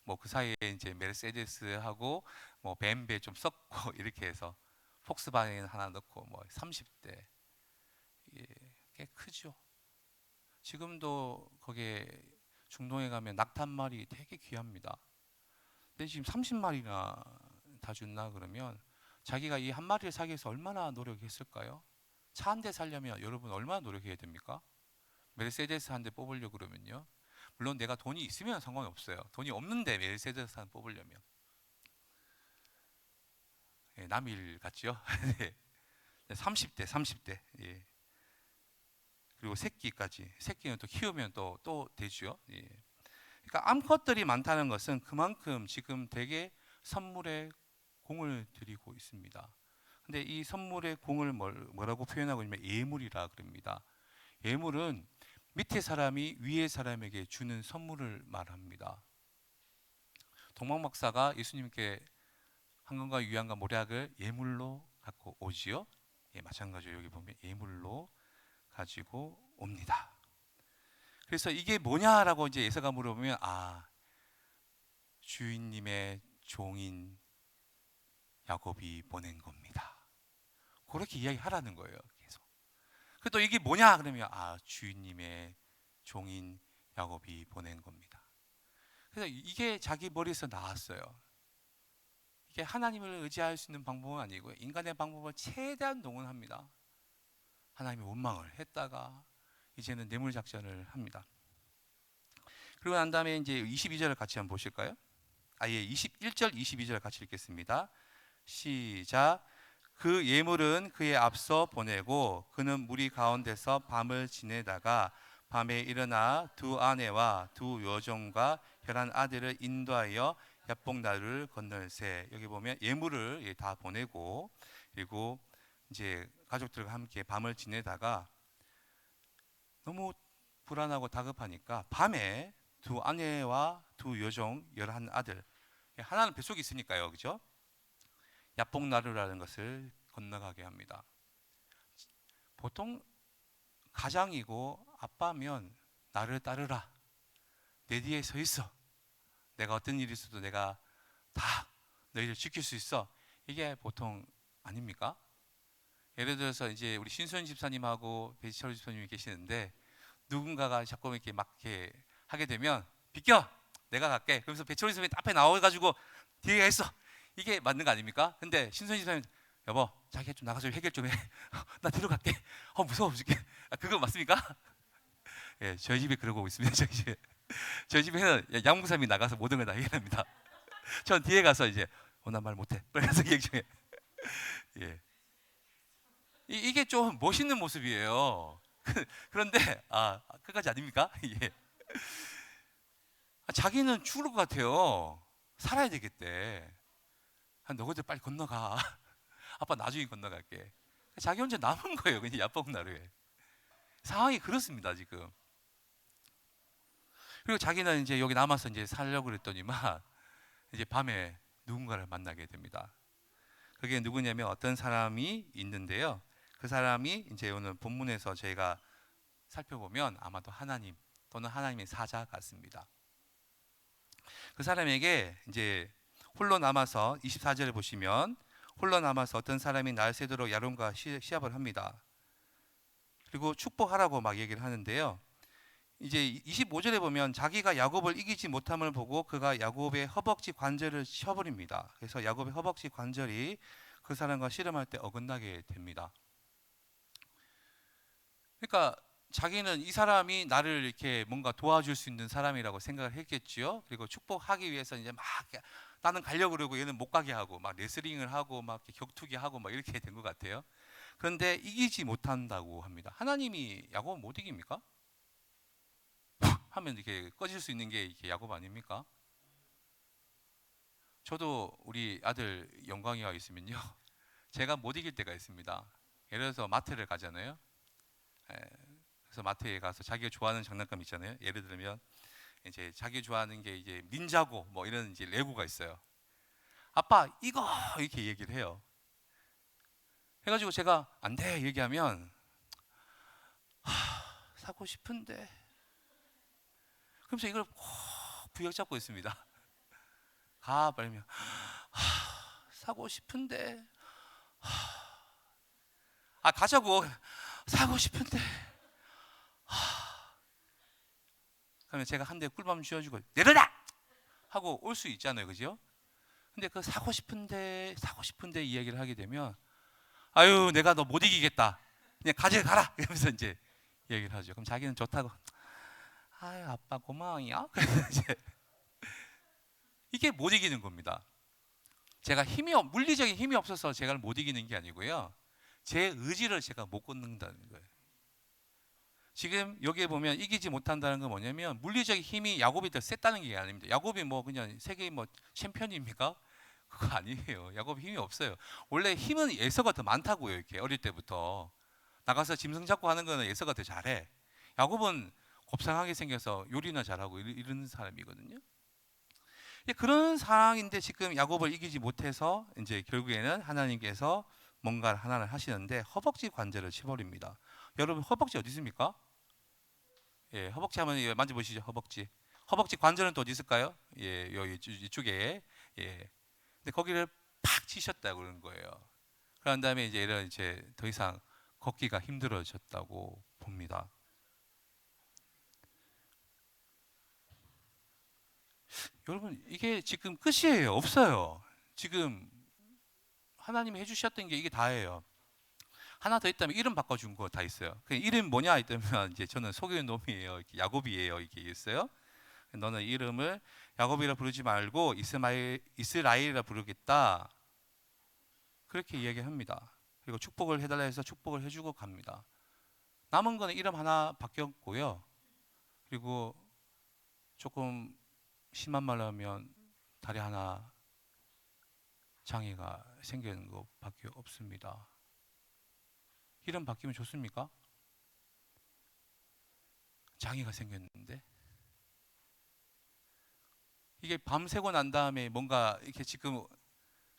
뭐 그 사이에 이제 메르세데스하고 뭐 벤베 좀 섞고 이렇게 해서 폭스바겐 하나 넣고 뭐 30대. 예, 꽤 크죠. 지금도 거기에 중동에 가면 낙타 한 마리 되게 귀합니다. 근데 지금 30마리나 다 준다 그러면 자기가 이 한 마리를 사기 위해서 얼마나 노력했을까요? 차 한 대 살려면 여러분 얼마나 노력해야 됩니까? 메르세데스 한 대 뽑으려고 그러면요. 물론 내가 돈이 있으면 상관이 없어요. 돈이 없는데 메르세데스 한 뽑으려면 남일 같죠? 30대. 예. 그리고 새끼는 또 키우면 또 되죠. 예. 그러니까 암컷들이 많다는 것은 그만큼 지금 되게 선물에 공을 들이고 있습니다. 근데 이 선물의 공을 뭐라고 표현하고 있냐면 예물이라 그럽니다. 예물은 밑에 사람이 위에 사람에게 주는 선물을 말합니다. 동방 박사가 예수님께 한강과 유양과 모략을 예물로 갖고 오지요. 예, 마찬가지로 여기 보면 예물로 가지고 옵니다. 그래서 이게 뭐냐라고 이제 예서가 물어보면 주인님의 종인 야곱이 보낸 겁니다. 그렇게 이야기하라는 거예요. 계속. 또 이게 뭐냐 그러면 주인님의 종인 야곱이 보낸 겁니다. 그래서 이게 자기 머리에서 나왔어요. 이게 하나님을 의지할 수 있는 방법은 아니고 인간의 방법을 최대한 동원합니다. 하나님이 원망을 했다가 이제는 뇌물 작전을 합니다. 그리고 난 다음에 이제 22절을 같이 한번 보실까요? 21절 22절 같이 읽겠습니다. 시작. 그 예물은 그의 앞서 보내고 그는 무리 가운데서 밤을 지내다가 밤에 일어나 두 아내와 두 여종과 혈한 아들을 인도하여 야복나루를 건널세. 여기 보면 예물을 다 보내고 그리고 이제 가족들과 함께 밤을 지내다가 너무 불안하고 다급하니까 밤에 두 아내와 두 여종 11아들, 하나는 뱃속에 있으니까요, 그죠? 야복나루라는 것을 건너가게 합니다. 보통 가장이고 아빠면 나를 따르라, 내 뒤에 서 있어, 내가 어떤 일이 있어도 내가 다 너희를 지킬 수 있어, 이게 보통 아닙니까? 예를 들어서 이제 우리 신수연 집사님하고 배지철 집사님이 계시는데 누군가가 자꾸 이렇게 막 이렇게 하게 되면 비켜, 내가 갈게. 그러면서 배철 집사님이 앞에 나와가지고 뒤에 있어. 이게 맞는 거 아닙니까? 근데 신수연 집사님, 여보, 자기가 좀 나가서 해결 좀 해. 나 뒤로 갈게. 무서워 죽게. 그거 맞습니까? 예, 저희 집에 그러고 있습니다. 저희 집에는 양무삼이 나가서 모든 걸 다 해결합니다. 전 뒤에 가서 이제 나 말 못해. 그래서 얘기 좀 해. 예. 이게 좀 멋있는 모습이에요. 그런데 끝까지 아닙니까? 예. 자기는 죽을 것 같아요. 살아야 되겠대. 너희들 빨리 건너가. 아빠 나중에 건너갈게. 자기 혼자 남은 거예요. 그냥 야복나루에. 상황이 그렇습니다, 지금. 그리고 자기는 이제 여기 남아서 이제 살려고 그랬더니만 이제 밤에 누군가를 만나게 됩니다. 그게 누구냐면 어떤 사람이 있는데요. 그 사람이 이제 오늘 본문에서 저희가 살펴보면 아마도 하나님 또는 하나님의 사자 같습니다. 그 사람에게 이제 홀로 남아서 24절을 보시면 홀로 남아서 어떤 사람이 날 새도록 야론과 시합을 합니다. 그리고 축복하라고 막 얘기를 하는데요. 이제 25절에 보면 자기가 야곱을 이기지 못함을 보고 그가 야곱의 허벅지 관절을 쳐버립니다. 그래서 야곱의 허벅지 관절이 그 사람과 씨름할 때 어긋나게 됩니다. 그러니까 자기는 이 사람이 나를 이렇게 뭔가 도와줄 수 있는 사람이라고 생각을 했겠지요. 그리고 축복하기 위해서 이제 막 나는 가려고 그러고 얘는 못 가게 하고 막 레슬링을 하고 막 격투기 하고 막 이렇게 된 것 같아요. 그런데 이기지 못한다고 합니다. 하나님이 야곱 못 이깁니까? 하면 이렇게 꺼질 수 있는 게 이렇게 야곱 아닙니까? 저도 우리 아들 영광이가 있으면요, 제가 못 이길 때가 있습니다. 예를 들어서 마트를 가잖아요. 그래서 마트에 가서 자기가 좋아하는 장난감 있잖아요. 예를 들면 이제 자기 좋아하는 게 이제 닌자고 뭐 이런 이제 레고가 있어요. 아빠 이거 이렇게 얘기를 해요. 해가지고 제가 안 돼 얘기하면 사고 싶은데, 그러면서 이걸 부여잡고 있습니다. 가 말면 사고 싶은데, 가자고, 사고 싶은데. 그러면 제가 한 대 꿀밤 쥐어주고 내려라 하고 올 수 있잖아요, 그죠? 근데 그 사고 싶은데 이야기를 하게 되면 아유 내가 너 못 이기겠다, 그냥 가져가라 이러면서 이제 얘기를 하죠. 그럼 자기는 좋다고 아유 아빠 고마워요. 그래서 이제 이게 못 이기는 겁니다. 제가 물리적인 힘이 없어서 제가 못 이기는 게 아니고요, 제 의지를 제가 못 걷는다는 거예요. 지금 여기에 보면 이기지 못한다는 건 뭐냐면 물리적인 힘이 야곱이 더 셌다는 게 아닙니다. 야곱이 뭐 그냥 세계 뭐 챔피언입니까? 그거 아니에요. 야곱이 힘이 없어요. 원래 힘은 에서가 더 많다고요. 이렇게 어릴 때부터 나가서 짐승 잡고 하는 거는 에서가 더 잘해. 야곱은 곱상하게 생겨서 요리나 잘하고 이런 사람이거든요. 그런 상황인데 지금 야곱을 이기지 못해서 이제 결국에는 하나님께서 뭔가 하나를 하시는데 허벅지 관절을 치버립니다. 여러분 허벅지 어디 있습니까? 예, 허벅지 한번 만져보시죠. 허벅지 관절은 또 어디 있을까요? 예, 여기 이쪽에. 예. 근데 거기를 팍 치셨다고 그러는 거예요. 그런 다음에 이제 더 이상 걷기가 힘들어졌다고 봅니다. 여러분 이게 지금 끝이에요. 없어요. 지금 하나님이 해주셨던 게 이게 다예요. 하나 더 있다면 이름 바꿔준 거 다 있어요. 그 이름 뭐냐 했다면 이제 저는 속이는 놈이에요. 야곱이에요. 이게 있어요. 너는 이름을 야곱이라 부르지 말고 이스라엘이라 부르겠다. 그렇게 이야기합니다. 그리고 축복을 해달라 해서 축복을 해주고 갑니다. 남은 거는 이름 하나 바뀌었고요. 그리고 조금 심한 말로 하면 다리 하나 장애가 생기는 것밖에 없습니다. 이름 바뀌면 좋습니까? 장애가 생겼는데 이게 밤새고 난 다음에 뭔가 이렇게 지금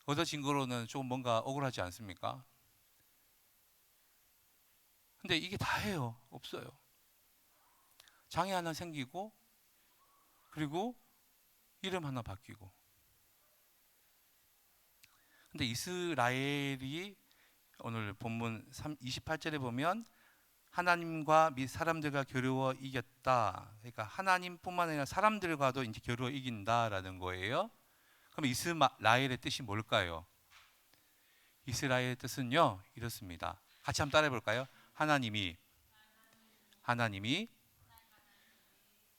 얻어진 거로는 좀 뭔가 억울하지 않습니까? 근데 이게 다예요. 없어요. 장애 하나 생기고 그리고 이름 하나 바뀌고. 근데 이스라엘이 오늘 본문 28절에 보면 하나님과 및 사람들과 겨루어 이겼다. 그러니까 하나님뿐만 아니라 사람들과도 이제 겨루어 이긴다라는 거예요. 그럼 이스라엘의 뜻이 뭘까요? 이스라엘의 뜻은요 이렇습니다. 같이 한번 따라해 볼까요? 하나님이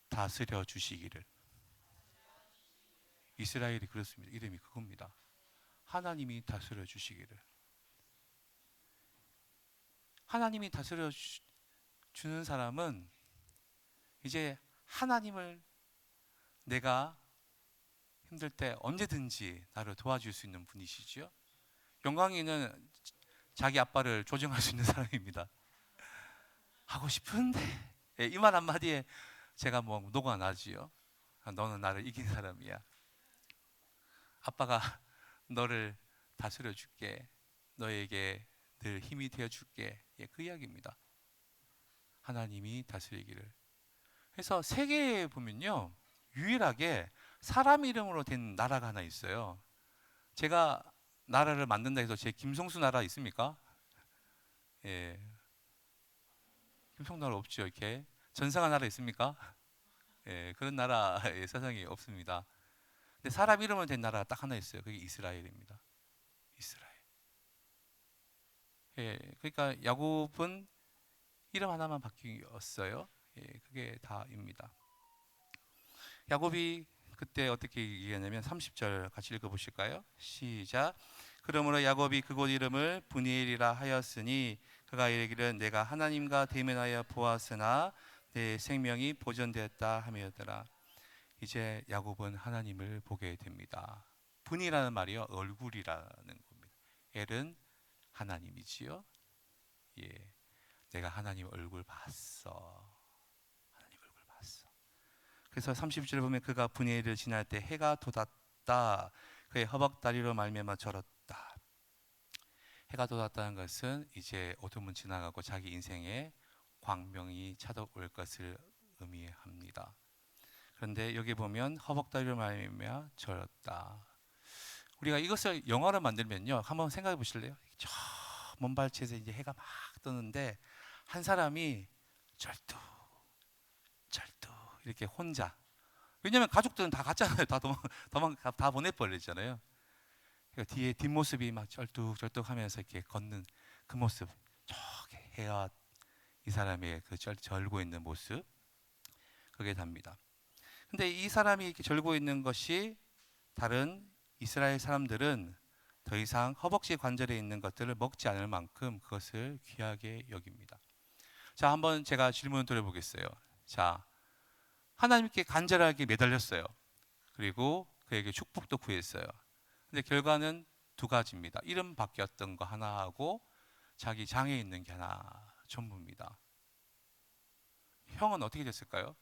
다스려 주시기를. 이스라엘이 그렇습니다. 이름이 그겁니다. 하나님이 다스려 주시기를. 하나님이 다스려 주는 사람은 이제 하나님을 내가 힘들 때 언제든지 나를 도와줄 수 있는 분이시죠. 영광이는 자기 아빠를 조정할 수 있는 사람입니다. 하고 싶은데 이 말 한마디에 제가 뭐 녹아나지요. 너는 나를 이긴 사람이야. 아빠가 너를 다스려 줄게. 너에게 늘 힘이 되어 줄게. 그 이야기입니다. 하나님이 다스리기를. 그래서 세계에 보면요 유일하게 사람 이름으로 된 나라가 하나 있어요. 제가 나라를 만든다 해서 제 김성수 나라 있습니까? 예, 김성수 나라 없죠. 이렇게 전성한 나라 있습니까? 예, 그런 나라 세상에 없습니다. 근데 사람 이름으로 된 나라가 딱 하나 있어요. 그게 이스라엘입니다. 이스라엘. 예, 그러니까 야곱은 이름 하나만 바뀌었어요. 예, 그게 다입니다. 야곱이 그때 어떻게 얘기하냐면 30절 같이 읽어보실까요? 시작. 그러므로 야곱이 그곳 이름을 브니엘이라 하였으니 그가 이르기를 내가 하나님과 대면하여 보았으나 내 생명이 보존되었다 하며더라. 이제 야곱은 하나님을 보게 됩니다. 분이라는 말이요 얼굴이라는 겁니다. 엘은 하나님이지요. 예, 내가 하나님 얼굴 봤어. 하나님 얼굴 봤어. 그래서 30절에 보면 그가 분이엘을 지날 때 해가 돋았다. 그의 허벅다리로 말미암아 절었다. 해가 돋았다는 것은 이제 어둠은 지나가고 자기 인생에 광명이 찾아올 것을 의미합니다. 그런데 여기 보면 허벅다리로 말미암아 절었다. 우리가 이것을 영화로 만들면요 한번 생각해 보실래요? 저 먼발치에서 이제 해가 막 뜨는데 한 사람이 절뚝 이렇게 혼자. 왜냐하면 가족들은 다 갔잖아요. 다 보내버렸잖아요. 그러니까 뒤에 뒷모습이 막 쩔뚝쩔뚝하면서 이렇게 걷는 그 모습, 저기 헤어 이 사람의 그 절고 있는 모습, 그게 답니다. 근데 이 사람이 이렇게 절고 있는 것이 다른 이스라엘 사람들은 더 이상 허벅지 관절에 있는 것들을 먹지 않을 만큼 그것을 귀하게 여깁니다. 자, 한번 제가 질문을 드려보겠어요. 자, 하나님께 간절하게 매달렸어요. 그리고 그에게 축복도 구했어요. 근데 결과는 두 가지입니다. 이름 바뀌었던 거 하나하고 자기 장에 있는 게 하나 전부입니다. 형은 어떻게 됐을까요?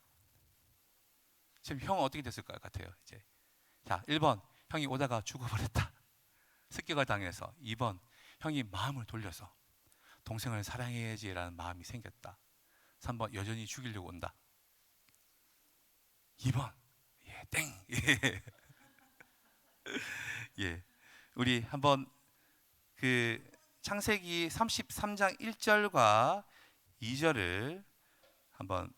지금 형은 어떻게 됐을 것 같아요? 이제 자, 1번 형이 오다가 죽어버렸다. 습격을 당해서. 2번 형이 마음을 돌려서 동생을 사랑해야지라는 마음이 생겼다. 3번 여전히 죽이려고 온다. 2번 땡. 예, 우리 한번 그 창세기 33장 1절과 2절을 한번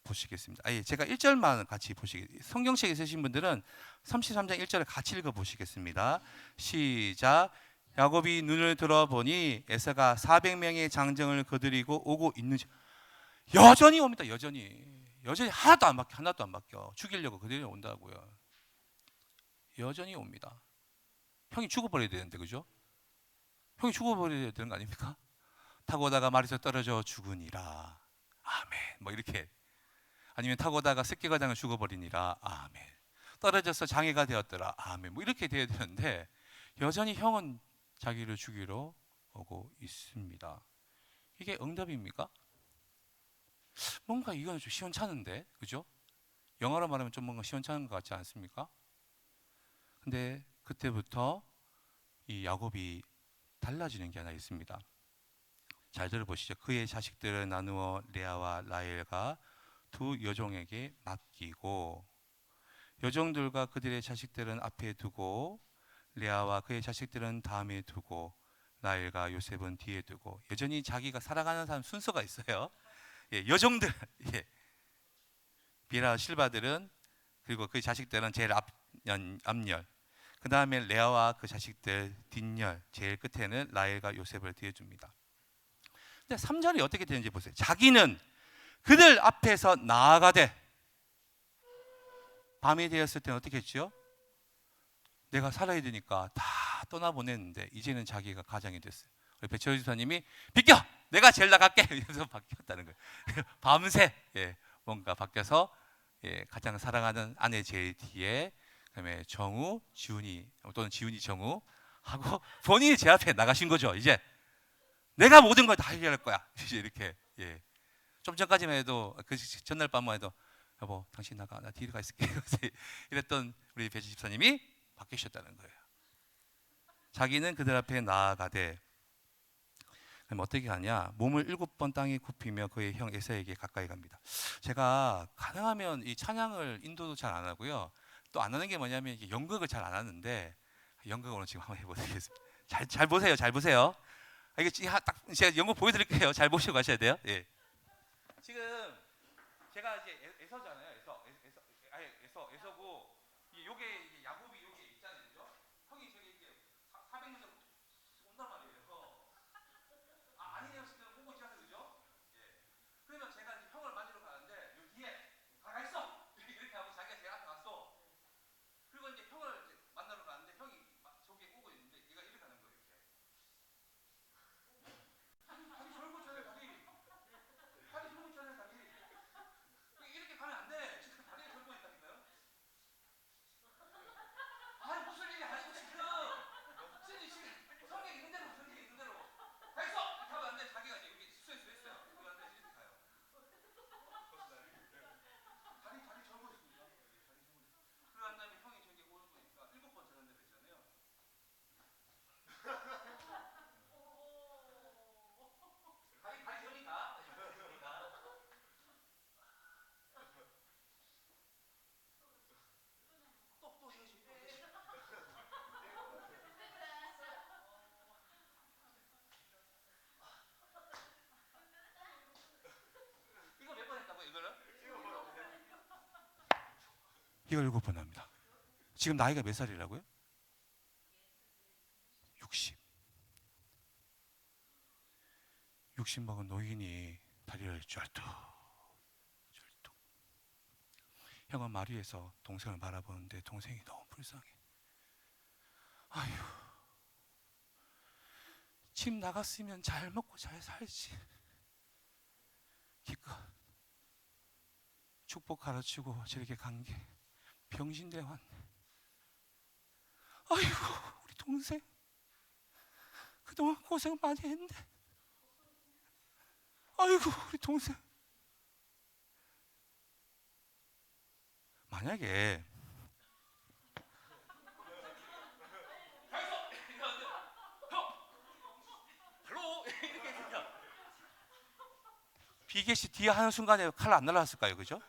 보시겠습니다. 제가 1절만 같이 보시겠습니다. 성경책에 쓰신 분들은 33장 1절을 같이 읽어 보시겠습니다. 시작. 야곱이 눈을 들어보니 에서가 400명의 장정을 거느리고 오고 있는지. 여전히 옵니다. 여전히 하나도 안 바뀌어. 죽이려고 그들이 온다고요. 여전히 옵니다. 형이 죽어버려야 되는데, 그죠? 형이 죽어버려야 되는 거 아닙니까? 타고 오다가 말에서 떨어져 죽으니라. 아멘. 뭐 이렇게. 아니면 타고 오다가 습격을 당해 죽어버리니라. 아멘. 떨어져서 장애가 되었더라. 아멘. 뭐 이렇게 돼야 되는데 여전히 형은 자기를 죽이러 오고 있습니다. 이게 응답입니까? 뭔가 이건 좀 시원찮은데, 그죠? 영어로 말하면 좀 뭔가 시원찮은 것 같지 않습니까? 근데 그때부터 이 야곱이 달라지는 게 하나 있습니다. 잘 들어보시죠. 그의 자식들을 나누어 레아와 라헬과 두 여종에게 맡기고, 여종들과 그들의 자식들은 앞에 두고 레아와 그의 자식들은 다음에 두고 라헬과 요셉은 뒤에 두고. 여전히 자기가 살아가는 사람 순서가 있어요. 여종들, 비라 실바들은, 그리고 그 자식들은 제일 앞열, 그 다음에 레아와 그 자식들 뒷열, 제일 끝에는 라헬과 요셉을 뒤에 줍니다. 근데 3절이 어떻게 되는지 보세요. 자기는 그들 앞에서 나아가되, 밤이 되었을 때는 어떻게 했죠? 내가 살아야 되니까 다 떠나보냈는데 이제는 자기가 가장이 됐어요. 배철 지사님이 비켜! 내가 제일 나갈게! 이러면서 바뀌었다는 거예요. 밤새 뭔가 바뀌어서 가장 사랑하는 아내 제일 뒤에, 그다음에 정우, 지훈이, 또는 지훈이 정우 하고 본인이 제 앞에 나가신 거죠. 이제 내가 모든 걸 다 해결할 거야. 이제 이렇게. 좀 전까지만 해도, 그 전날 밤만 해도 여보 당신 나가, 나 뒤로 가 있을게 이랬던 우리 배지 집사님이 바뀌셨다는 거예요. 자기는 그들 앞에 나아가되, 그럼 어떻게 하냐? 몸을 7번 땅에 굽히며 그의 형 에서에게 가까이 갑니다. 제가 가능하면 이 찬양을 인도도 잘 안 하고요. 또 안 하는 게 뭐냐면 연극을 잘 안 하는데, 연극으로 지금 한번 해보겠습니다. 잘 보세요. 잘 보세요. 이게 딱 제가 연극 보여드릴게요. 잘 보시고 가셔야 돼요. 지금 제가 이제 에서잖아요. 에서고, 요게 이제 야곱이 요게 있잖아요. 그죠? 형이 저기 이제 400년 온단 말이에요. 아니에요. 지금 보고 있잖아요. 그죠? 그러면 제가 이제 형을 만지러 가는데 요 뒤에 가가 있어. 이렇게 하고 자기가 제 앞에 갔어. 그리고 이제 형을 이제 만나러 가는데 형이 저기에 오고 있는데 얘가 이렇게 하는 거예요. 다리 절고 있잖아요. 다리 절고 있잖아요. 이렇게 가면 안 돼. 지금 다리에 절고 있다니까요. 이걸 7번 합니다. 지금 나이가 몇 살이라고요? 60. 60 먹은 노인이 다리를 쩔뚝 쩔뚝. 형은 말 위에서 동생을 바라보는데 동생이 너무 불쌍해. 아휴, 집 나갔으면 잘 먹고 잘 살지. 기껏 축복 가르치고 저렇게 간 게 병신돼 왔네. 아이고, 우리 동생 그동안 고생 많이 했네. 아이고, 우리 동생. 만약에 비계시 뒤에 하는 순간에 칼 안 날라왔을까요? 그죠?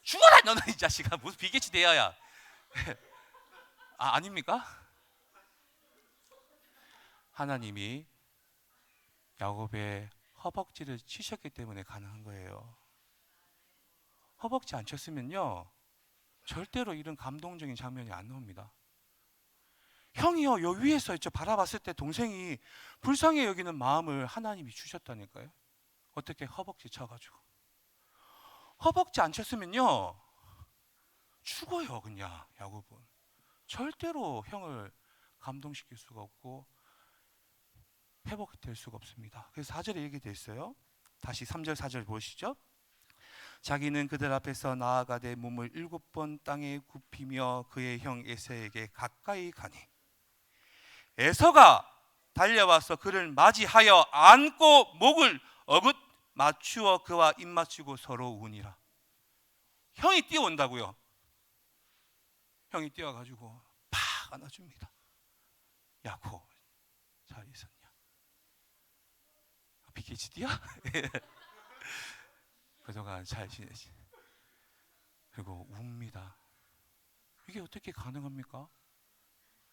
죽어라 너는 이 자식아. 무슨 비계시 대야야. 아닙니까? 하나님이 야곱의 허벅지를 치셨기 때문에 가능한 거예요. 허벅지 안 쳤으면요 절대로 이런 감동적인 장면이 안 나옵니다. 형이요 요 위에서 바라봤을 때 동생이 불쌍해 여기는 마음을 하나님이 주셨다니까요. 어떻게 허벅지 쳐가지고. 허벅지 안 쳤으면요 죽어요. 그냥 야곱은 절대로 형을 감동시킬 수가 없고 회복될 수가 없습니다. 그래서 4절에 얘기되어 있어요. 다시 3절 4절 보시죠. 자기는 그들 앞에서 나아가되 몸을 7번 땅에 굽히며 그의 형 에서에게 가까이 가니 에서가 달려와서 그를 맞이하여 안고 목을 어긋 맞추어 그와 입 맞추고 서로 우니라. 형이 뛰어온다고요. 형이 뛰어가지고 팍 안아줍니다. 야곱 잘 있었냐? PhD야? 그동안 잘 지내지. 그리고 웁니다. 이게 어떻게 가능합니까?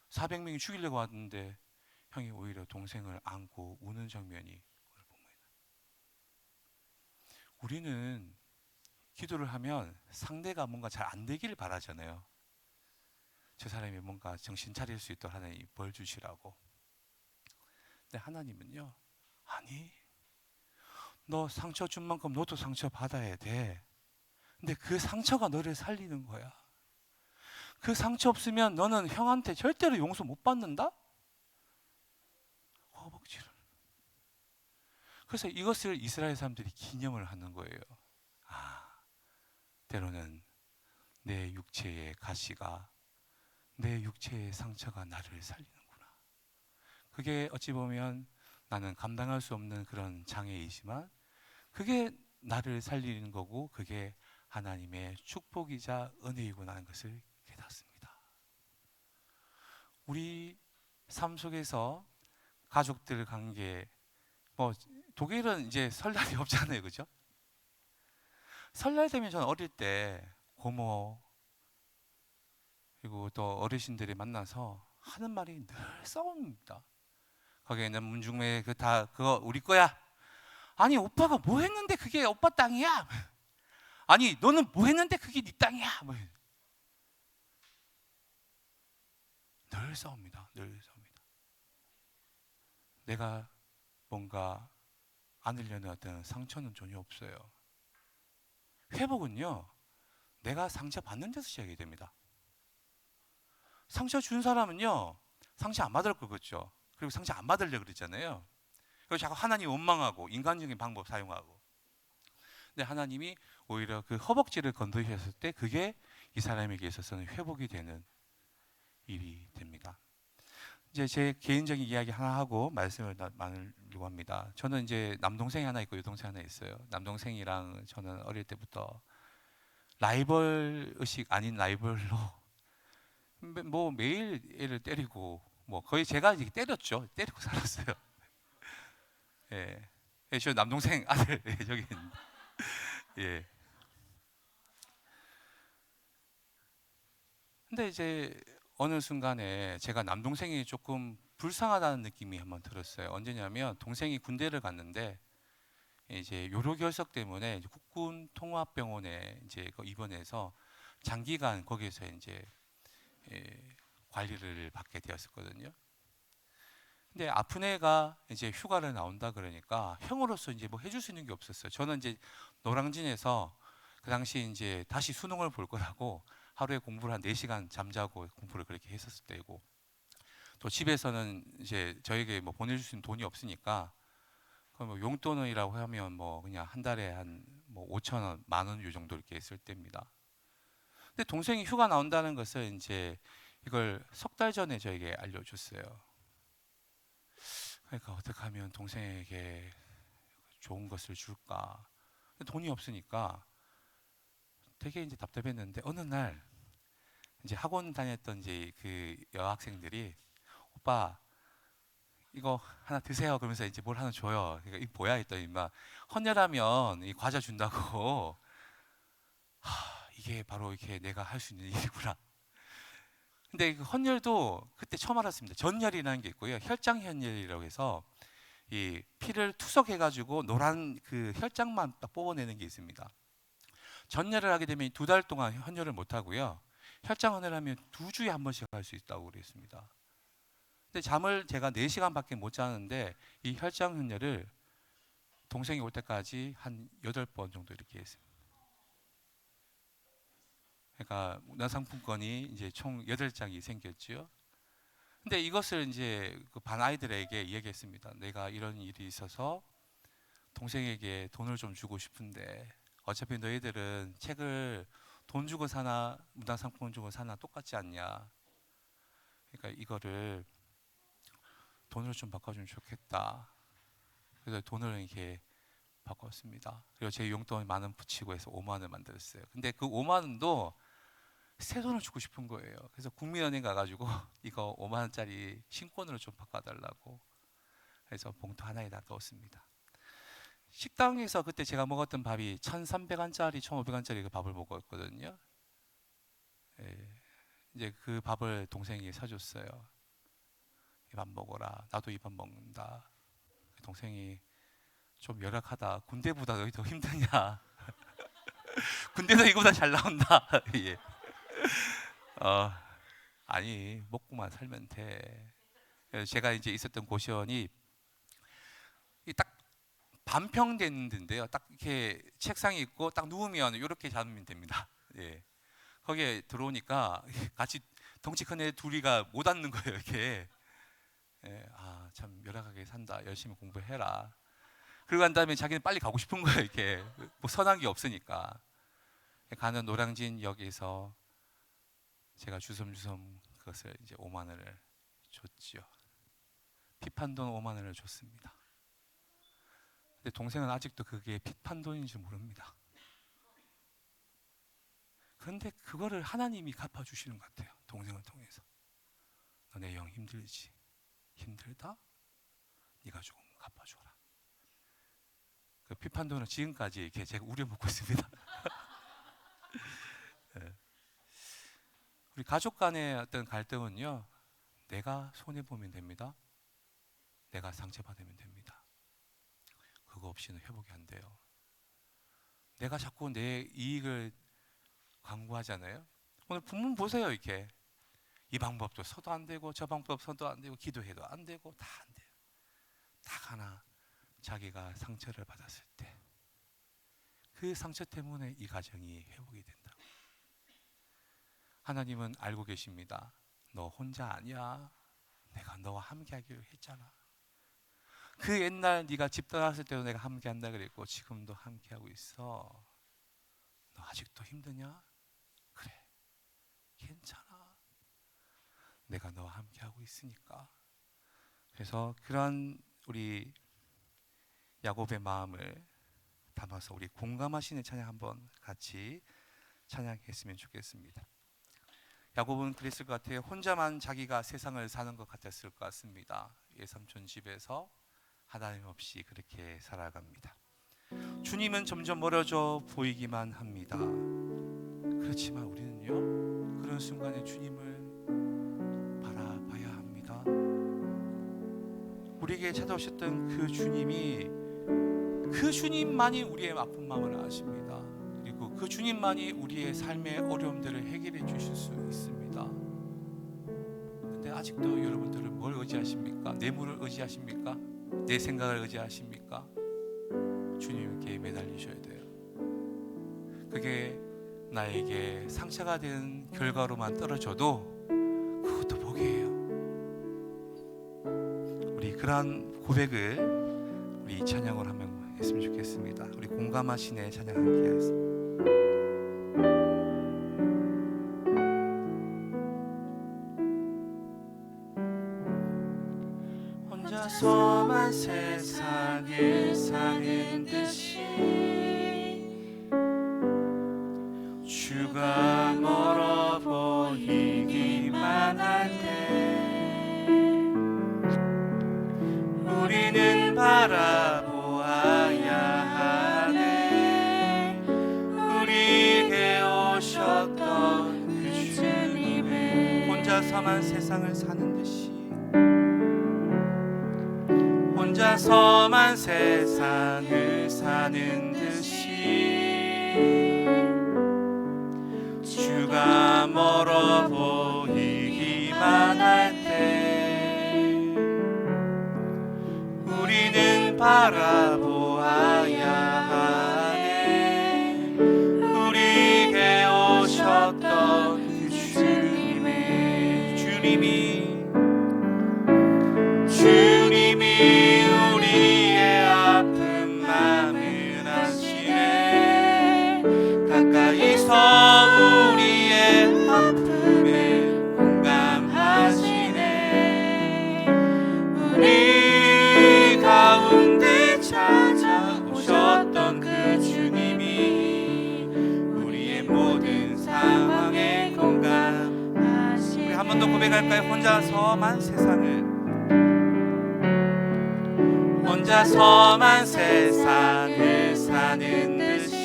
400명이 죽이려고 왔는데 형이 오히려 동생을 안고 우는 장면이 오늘 봅니다. 우리는 기도를 하면 상대가 뭔가 잘 안 되기를 바라잖아요. 저 사람이 뭔가 정신 차릴 수 있도록 하나님 벌 주시라고. 근데 하나님은요, 아니, 너 상처 준 만큼 너도 상처 받아야 돼. 근데 그 상처가 너를 살리는 거야. 그 상처 없으면 너는 형한테 절대로 용서 못 받는다? 허벅지를. 그래서 이것을 이스라엘 사람들이 기념을 하는 거예요. 때로는 내 육체의 가시가, 내 육체의 상처가 나를 살리는구나. 그게 어찌 보면 나는 감당할 수 없는 그런 장애이지만 그게 나를 살리는 거고 그게 하나님의 축복이자 은혜이구나 하는 것을 깨닫습니다. 우리 삶 속에서 가족들 관계, 독일은 이제 설날이 없잖아요, 그죠? 설날 되면 저는 어릴 때 고모 그리고 또 어르신들이 만나서 하는 말이 늘 싸움입니다. 거기에 있는 문중매 그거 우리 거야. 아니 오빠가 뭐 했는데 그게 오빠 땅이야? 아니 너는 뭐 했는데 그게 네 땅이야? 늘 싸웁니다. 늘 싸웁니다. 내가 뭔가 안으려는 어떤 상처는 전혀 없어요. 회복은요, 내가 상처 받는 데서 시작이 됩니다. 상처 준 사람은요, 상처 안 받을 거겠죠. 그리고 상처 안 받으려고 그러잖아요. 그리고 자꾸 하나님 원망하고 인간적인 방법 사용하고. 근데 하나님이 오히려 그 허벅지를 건드셨을 때 그게 이 사람에게 있어서는 회복이 되는 일이 됩니다. 이제 제 개인적인 이야기 하나 하고 말씀을 나누려고 합니다. 저는 이제 남동생이 하나 있고 여동생 하나 있어요. 남동생이랑 저는 어릴 때부터 라이벌 의식 아닌 라이벌로 매일 애를 때리고 거의 제가 이렇게 때렸죠. 때리고 살았어요. 예, 저 남동생 아들 저기 있는데. 예. 근데 이제 어느 순간에 제가 남동생이 조금 불쌍하다는 느낌이 한번 들었어요. 언제냐면 동생이 군대를 갔는데 이제 요로결석 때문에 국군 통합병원에 이제 입원해서 장기간 거기에서 이제 관리를 받게 되었었거든요. 근데 아픈 애가 이제 휴가를 나온다 그러니까 형으로서 이제 뭐 해줄 수 있는 게 없었어요. 저는 이제 노량진에서 그 당시 이제 다시 수능을 볼 거라고 하루에 공부를 한 4시간 잠자고 공부를 그렇게 했었을 때고, 또 집에서는 이제 저에게 뭐 보내줄 수 있는 돈이 없으니까 뭐 용돈이라고 하면 뭐 그냥 한 달에 한 뭐 5천 원, 10,000원 요 정도 이렇게 쓸 때입니다. 근데 동생이 휴가 나온다는 것을 이제 이걸 석 달 전에 저에게 알려줬어요. 그러니까 어떻게 하면 동생에게 좋은 것을 줄까? 돈이 없으니까 되게 이제 답답했는데, 어느 날 이제 학원 다녔던 이제 그 여학생들이 오빠 이거 하나 드세요 그러면서 이제 뭘 하나 줘요. 그러니까 이게 뭐야 했더니 막 헌혈하면 이 과자 준다고. 이게 바로 이렇게 내가 할 수 있는 일이구나. 근데 그 헌혈도 그때 처음 알았습니다. 전혈이라는 게 있고요, 혈장 헌혈이라고 해서 이 피를 투석해 가지고 노란 그 혈장만 딱 뽑아내는 게 있습니다. 전혈을 하게 되면 2달 동안 헌혈을 못 하고요, 혈장 헌혈하면 2주에 한 번씩 할 수 있다고 그랬습니다. 근데 잠을 제가 4시간밖에 못 자는데 이 혈장 헌혈을 동생이 올 때까지 한 8번 정도 이렇게 했습니다. 그러니까 문화상품권이 이제 총 8장이 생겼죠. 근데 이것을 이제 그 반 아이들에게 이야기했습니다. 내가 이런 일이 있어서 동생에게 돈을 좀 주고 싶은데 어차피 너희들은 책을 돈 주고 사나 문화상품권 주고 사나 똑같지 않냐. 그러니까 이거를 돈으로 좀 바꿔주면 좋겠다. 그래서 돈을 이렇게 바꿨습니다. 그리고 제 용돈 10,000원 붙이고 해서 5만 원을 만들었어요. 근데 그 5만 원도 새 돈을 주고 싶은 거예요. 그래서 국민은행 가가지고 이거 5만 원짜리 신권으로 좀 바꿔달라고 해서 봉투 하나에다 넣었습니다. 식당에서 그때 제가 먹었던 밥이 1,300원짜리, 1,500원짜리 그 밥을 먹었거든요. 예, 이제 그 밥을 동생이 사줬어요. 이 밥 먹어라. 나도 이 밥 먹는다. 동생이 좀 열악하다. 군대보다 너희 더 힘드냐? 군대도 이거보다 잘 나온다. 예. 어, 아니 먹고만 살면 돼. 그래서 제가 이제 있었던 고시원이 딱 반평된 데인데요. 딱 이렇게 책상이 있고 딱 누우면 이렇게 잡으면 됩니다. 예. 거기에 들어오니까 같이 덩치 큰 애 둘이가 못 앉는 거예요. 이렇게. 예. 아, 참 열악하게 산다. 열심히 공부해라. 그러고 난 다음에 자기는 빨리 가고 싶은 거예요. 이렇게 뭐 선한 게 없으니까. 가는 노량진역에서 제가 주섬주섬 그것을 이제 5만 원을 줬지요. 피판돈 5만 원을 줬습니다. 근데 동생은 아직도 그게 피판돈인지 모릅니다. 그런데 그거를 하나님이 갚아주시는 것 같아요. 동생을 통해서. 너네 영 힘들지? 힘들다? 네가 조금 갚아줘라. 그 피판돈을 지금까지 이렇게 제가 우려먹고 있습니다. 네. 우리 가족 간의 어떤 갈등은요, 내가 손해보면 됩니다. 내가 상처받으면 됩니다. 그거 없이는 회복이 안 돼요. 내가 자꾸 내 이익을 강구하잖아요. 오늘 본문 보세요. 이렇게 이 방법도 써도 안 되고 저 방법 써도 안 되고 기도해도 안 되고 다 안 돼요. 딱 하나, 자기가 상처를 받았을 때 그 상처 때문에 이 가정이 회복이 된다고. 하나님은 알고 계십니다. 너 혼자 아니야. 내가 너와 함께하기로 했잖아. 그 옛날 네가 집 떠났을 때도 내가 함께한다 그랬고 지금도 함께하고 있어. 너 아직도 힘드냐? 그래, 괜찮아. 내가 너와 함께하고 있으니까. 그래서 그런 우리 야곱의 마음을 담아서 우리 공감하시는 찬양 한번 같이 찬양했으면 좋겠습니다. 야곱은 그랬을 것 같아요. 혼자만 자기가 세상을 사는 것 같았을 것 같습니다. 외삼촌 집에서 하나님 없이 그렇게 살아갑니다. 주님은 점점 멀어져 보이기만 합니다. 그렇지만 우리는요, 그런 순간에 주님을 바라봐야 합니다. 우리에게 찾아오셨던 그 주님이, 그 주님만이 우리의 아픈 마음을 아십니다. 그 주님만이 우리의 삶의 어려움들을 해결해 주실 수 있습니다. 근데 아직도 여러분들은 뭘 의지하십니까? 뇌물을 의지하십니까? 내 생각을 의지하십니까? 주님께 매달리셔야 돼요. 그게 나에게 상처가 된 결과로만 떨어져도 그것도 복이에요. 우리 그러한 고백을 우리 찬양을 하면 했으면 좋겠습니다. 우리 공감하시네 찬양 함께 하겠습니다. 혼자서만 세상을 사는 듯이 주가 멀어 보이기만 할 때 우리는 바라보아야 하네. 우리에게 오셨던 그 주님을 혼자서만 세상을 사는 듯이 혼자서만 세상을 사는 듯이 주가 멀어 보이기만 할 때 우리는 바라보아야 하네. 우리에게 오셨던 그 주님이 우리의 아픈 마음을 아시네. 가까이서 우리의 아픔에 공감하시네. 우리 가운데 찾아오셨던 그 주님이 우리의 모든 상황에 공감하시네. 우리 한 번 더 고백할까요? 혼자서만 세상을 사는 듯이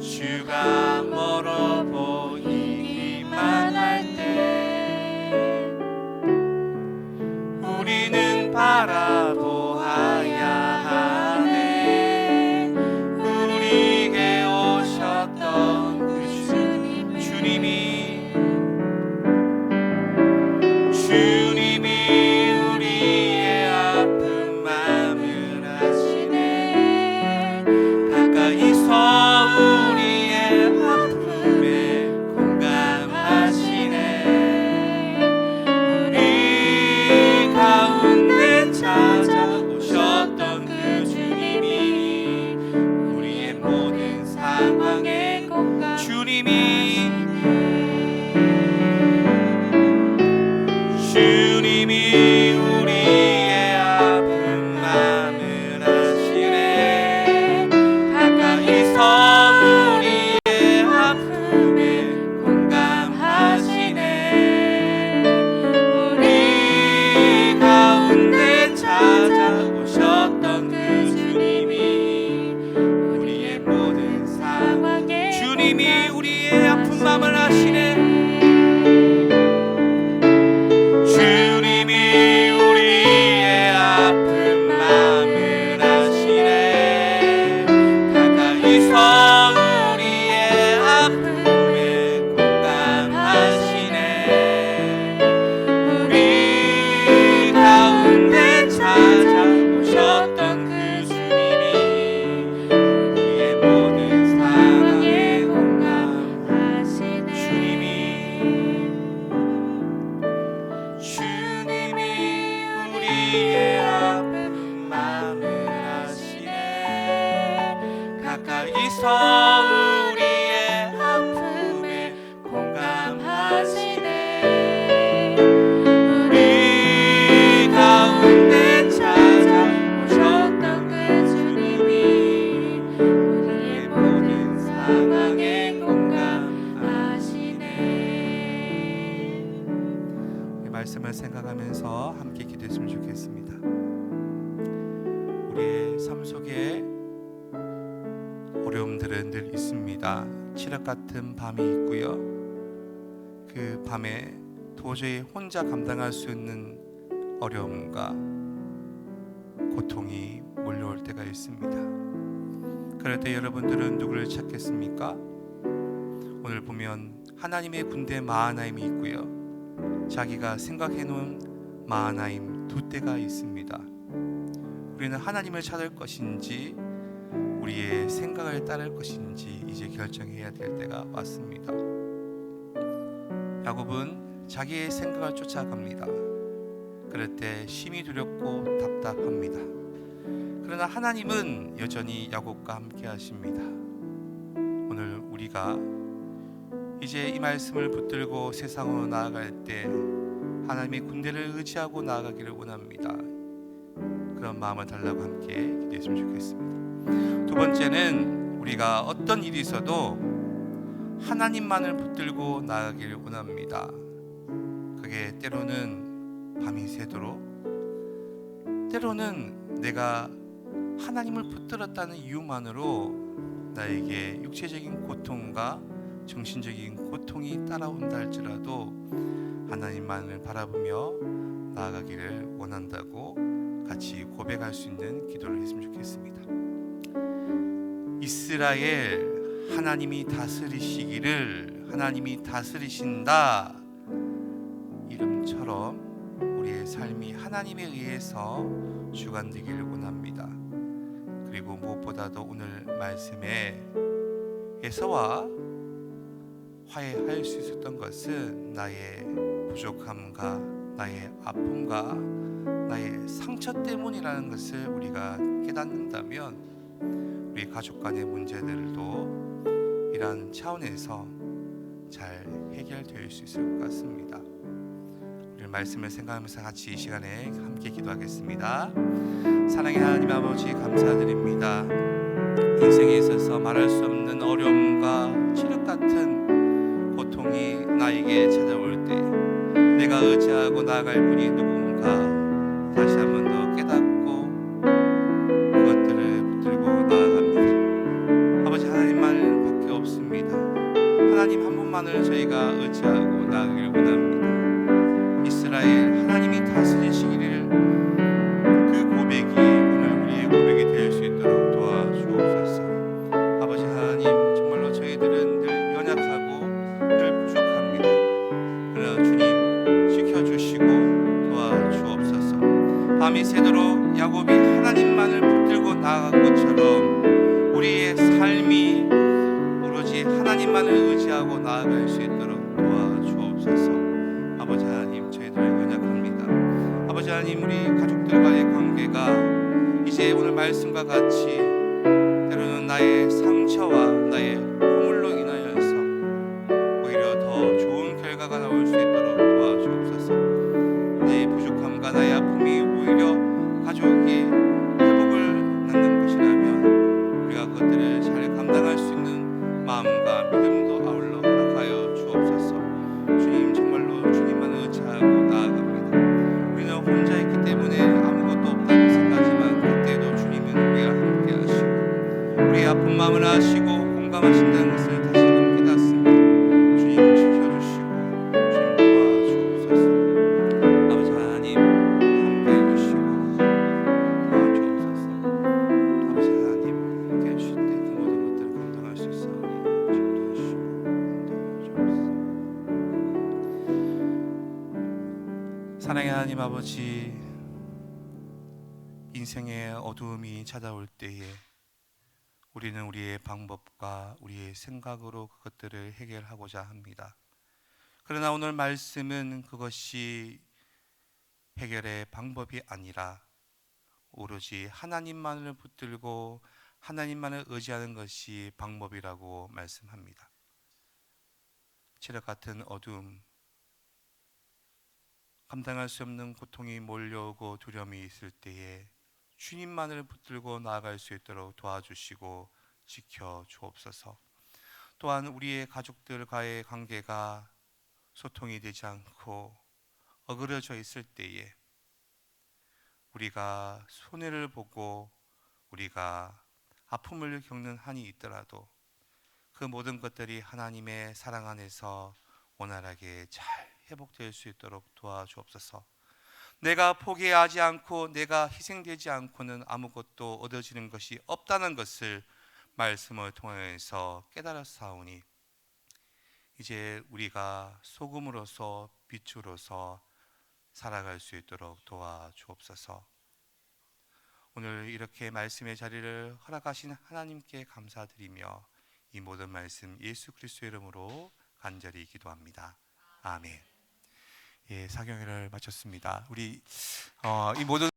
주가 멀어 보이기만 할 때 우리는 바라보아야 하네. 우리에게 오셨던 그 주님이 우리의 아픈 마음을 아시네. 가까이서 우리의 아픔에 공감하시네. 우리 가운데 찾아오셨던 그 주님이 우리의 모든 상황에 주님이 우리의 아픈 마음을 아시네. 가까이서 우리의 아픔에 공감하시네. 우리 가운데 찾아오셨던 그 주님이 우리의 모든 상황에 주님이 우리의 아픈 마음을 아시네. 우리의 아픔에 공감하시네. 우리 가운데 찾아오셨던 그 주님이 우리의 모든 상황에 공감하시네. 이 말씀을 생각하면서 함께 기도했으면 좋겠습니다. 우리의 삶 속에 어려움들은 늘 있습니다. 칠흑 같은 밤이 있고요. 그 밤에 도저히 혼자 감당할 수 있는 어려움과 고통이 몰려올 때가 있습니다. 그럴 때 여러분들은 누구를 찾겠습니까? 오늘 보면 하나님의 군대 마하나임이 있고요, 자기가 생각해 놓은 마하나임 두 때가 있습니다. 우리는 하나님을 찾을 것인지 우리의 생각을 따를 것인지 이제 결정해야 될 때가 왔습니다. 야곱은 자기의 생각을 쫓아갑니다. 그럴 때 심히 두렵고 답답합니다. 그러나 하나님은 여전히 야곱과 함께 하십니다. 오늘 우리가 이제 이 말씀을 붙들고 세상으로 나아갈 때 하나님의 군대를 의지하고 나아가기를 원합니다. 그런 마음을 달라고 함께 기도했으면 좋겠습니다. 두 번째는 우리가 어떤 일이 있어도 하나님만을 붙들고 나아가기를 원합니다. 그게 때로는 밤이 새도록, 때로는 내가 하나님을 붙들었다는 이유만으로 나에게 육체적인 고통과 정신적인 고통이 따라온다 할지라도 하나님만을 바라보며 나아가기를 원한다고 같이 고백할 수 있는 기도를 했으면 좋겠습니다. 이스라엘, 하나님이 다스리시기를, 하나님이 다스리신다 이름처럼 우리의 삶이 하나님에 의해서 주관되기를 원합니다. 그리고 무엇보다도 오늘 말씀에 에서와 화해할 수 있었던 것은 나의 부족함과 나의 아픔과 나의 상처 때문이라는 것을 우리가 깨닫는다면 우리 가족 간의 문제들도 이러한 차원에서 잘 해결될 수 있을 것 같습니다. 우리 말씀을 생각하면서 같이 이 시간에 함께 기도하겠습니다. 사랑의 하나님 아버지, 감사드립니다. 인생에 있어서 말할 수 없는 어려움과 칠흑 같은 고통이 나에게 찾아올 때 내가 의지하고 나아갈 분이 누군가 다시 한 번 더 깨닫고 그것들을 붙들고 나아갑니다. 아버지, 하나님만밖에 없습니다. 하나님 한 분만을 저희가 의지하고 나아가기를 원합니다. 이스라엘, 하나님이 다스리시기를, 그 고백이 오늘 우리의 고백이 될 수 있도록 도와주옵소서. 아버지 하나님, 정말로 저희들은 늘 연약하고 늘 부족합니다. 그러나 주님 지켜주시고 도와주옵소서. 밤이 새도록 야곱이 하나님만을 붙들고 나아간 것처럼 우리의 삶이 오로지 하나님만을 의지하고 나아갈 수 있도록 도와주옵소서. 아버지 하나님, 저희들은 연약합니다. 아버지 하나님, 우리 가족들과의 관계가 이제 오늘 말씀과 같이 때로는 나의 상처와 나의 허물로 인하여서 오히려 더 좋은 결과가 나올 수 있도록 도와주옵소서. 나의 부족함과 나의 아픔이 오히려 가족의 회복을 낳는 것이라면 우리가 그것들을 잘 감당할 수 있는 마음과 믿음도 아울러 허락하여 주옵소서. 주님, 정말로 주님만 의지하고 나아갑니다. 우리는 혼자 있기 때문에 아무것도 없다고 생각하지만 그때도 주님은 우리와 함께 하시고 우리의 아픈 마음을 아시고 공감하신다는 것을 다시금 깨닫습니다. 주님 지켜주시고 주님 도와주옵소서. 아버지 하나님, 함께 해주시고 도와주옵소서. 아버지 하나님, 함께 해주실 때 그 모든 것들을 감당할 수 있사오니 지도하시고 도와주옵소서. 사랑의 하나님 아버지, 인생의 어두움이 찾아올 때에 우리는 우리의 방법과 우리의 생각으로 그것들을 해결하고자 합니다. 그러나 오늘 말씀은 그것이 해결의 방법이 아니라 오로지 하나님만을 붙들고 하나님만을 의지하는 것이 방법이라고 말씀합니다. 칠흑 같은 어두움, 감당할 수 없는 고통이 몰려오고 두려움이 있을 때에 주님만을 붙들고 나아갈 수 있도록 도와주시고 지켜 주옵소서. 또한 우리의 가족들과의 관계가 소통이 되지 않고 어그러져 있을 때에 우리가 손해를 보고 우리가 아픔을 겪는 한이 있더라도 그 모든 것들이 하나님의 사랑 안에서 원활하게 잘 회복될 수 있도록 도와주옵소서. 내가 포기하지 않고 내가 희생되지 않고는 아무것도 얻어지는 것이 없다는 것을 말씀을 통해서 깨달았사오니 이제 우리가 소금으로서 빛으로서 살아갈 수 있도록 도와주옵소서. 오늘 이렇게 말씀의 자리를 허락하신 하나님께 감사드리며 이 모든 말씀 예수 그리스도의 이름으로 간절히 기도합니다. 아멘. 예, 사경회를 마쳤습니다. 우리 이 모든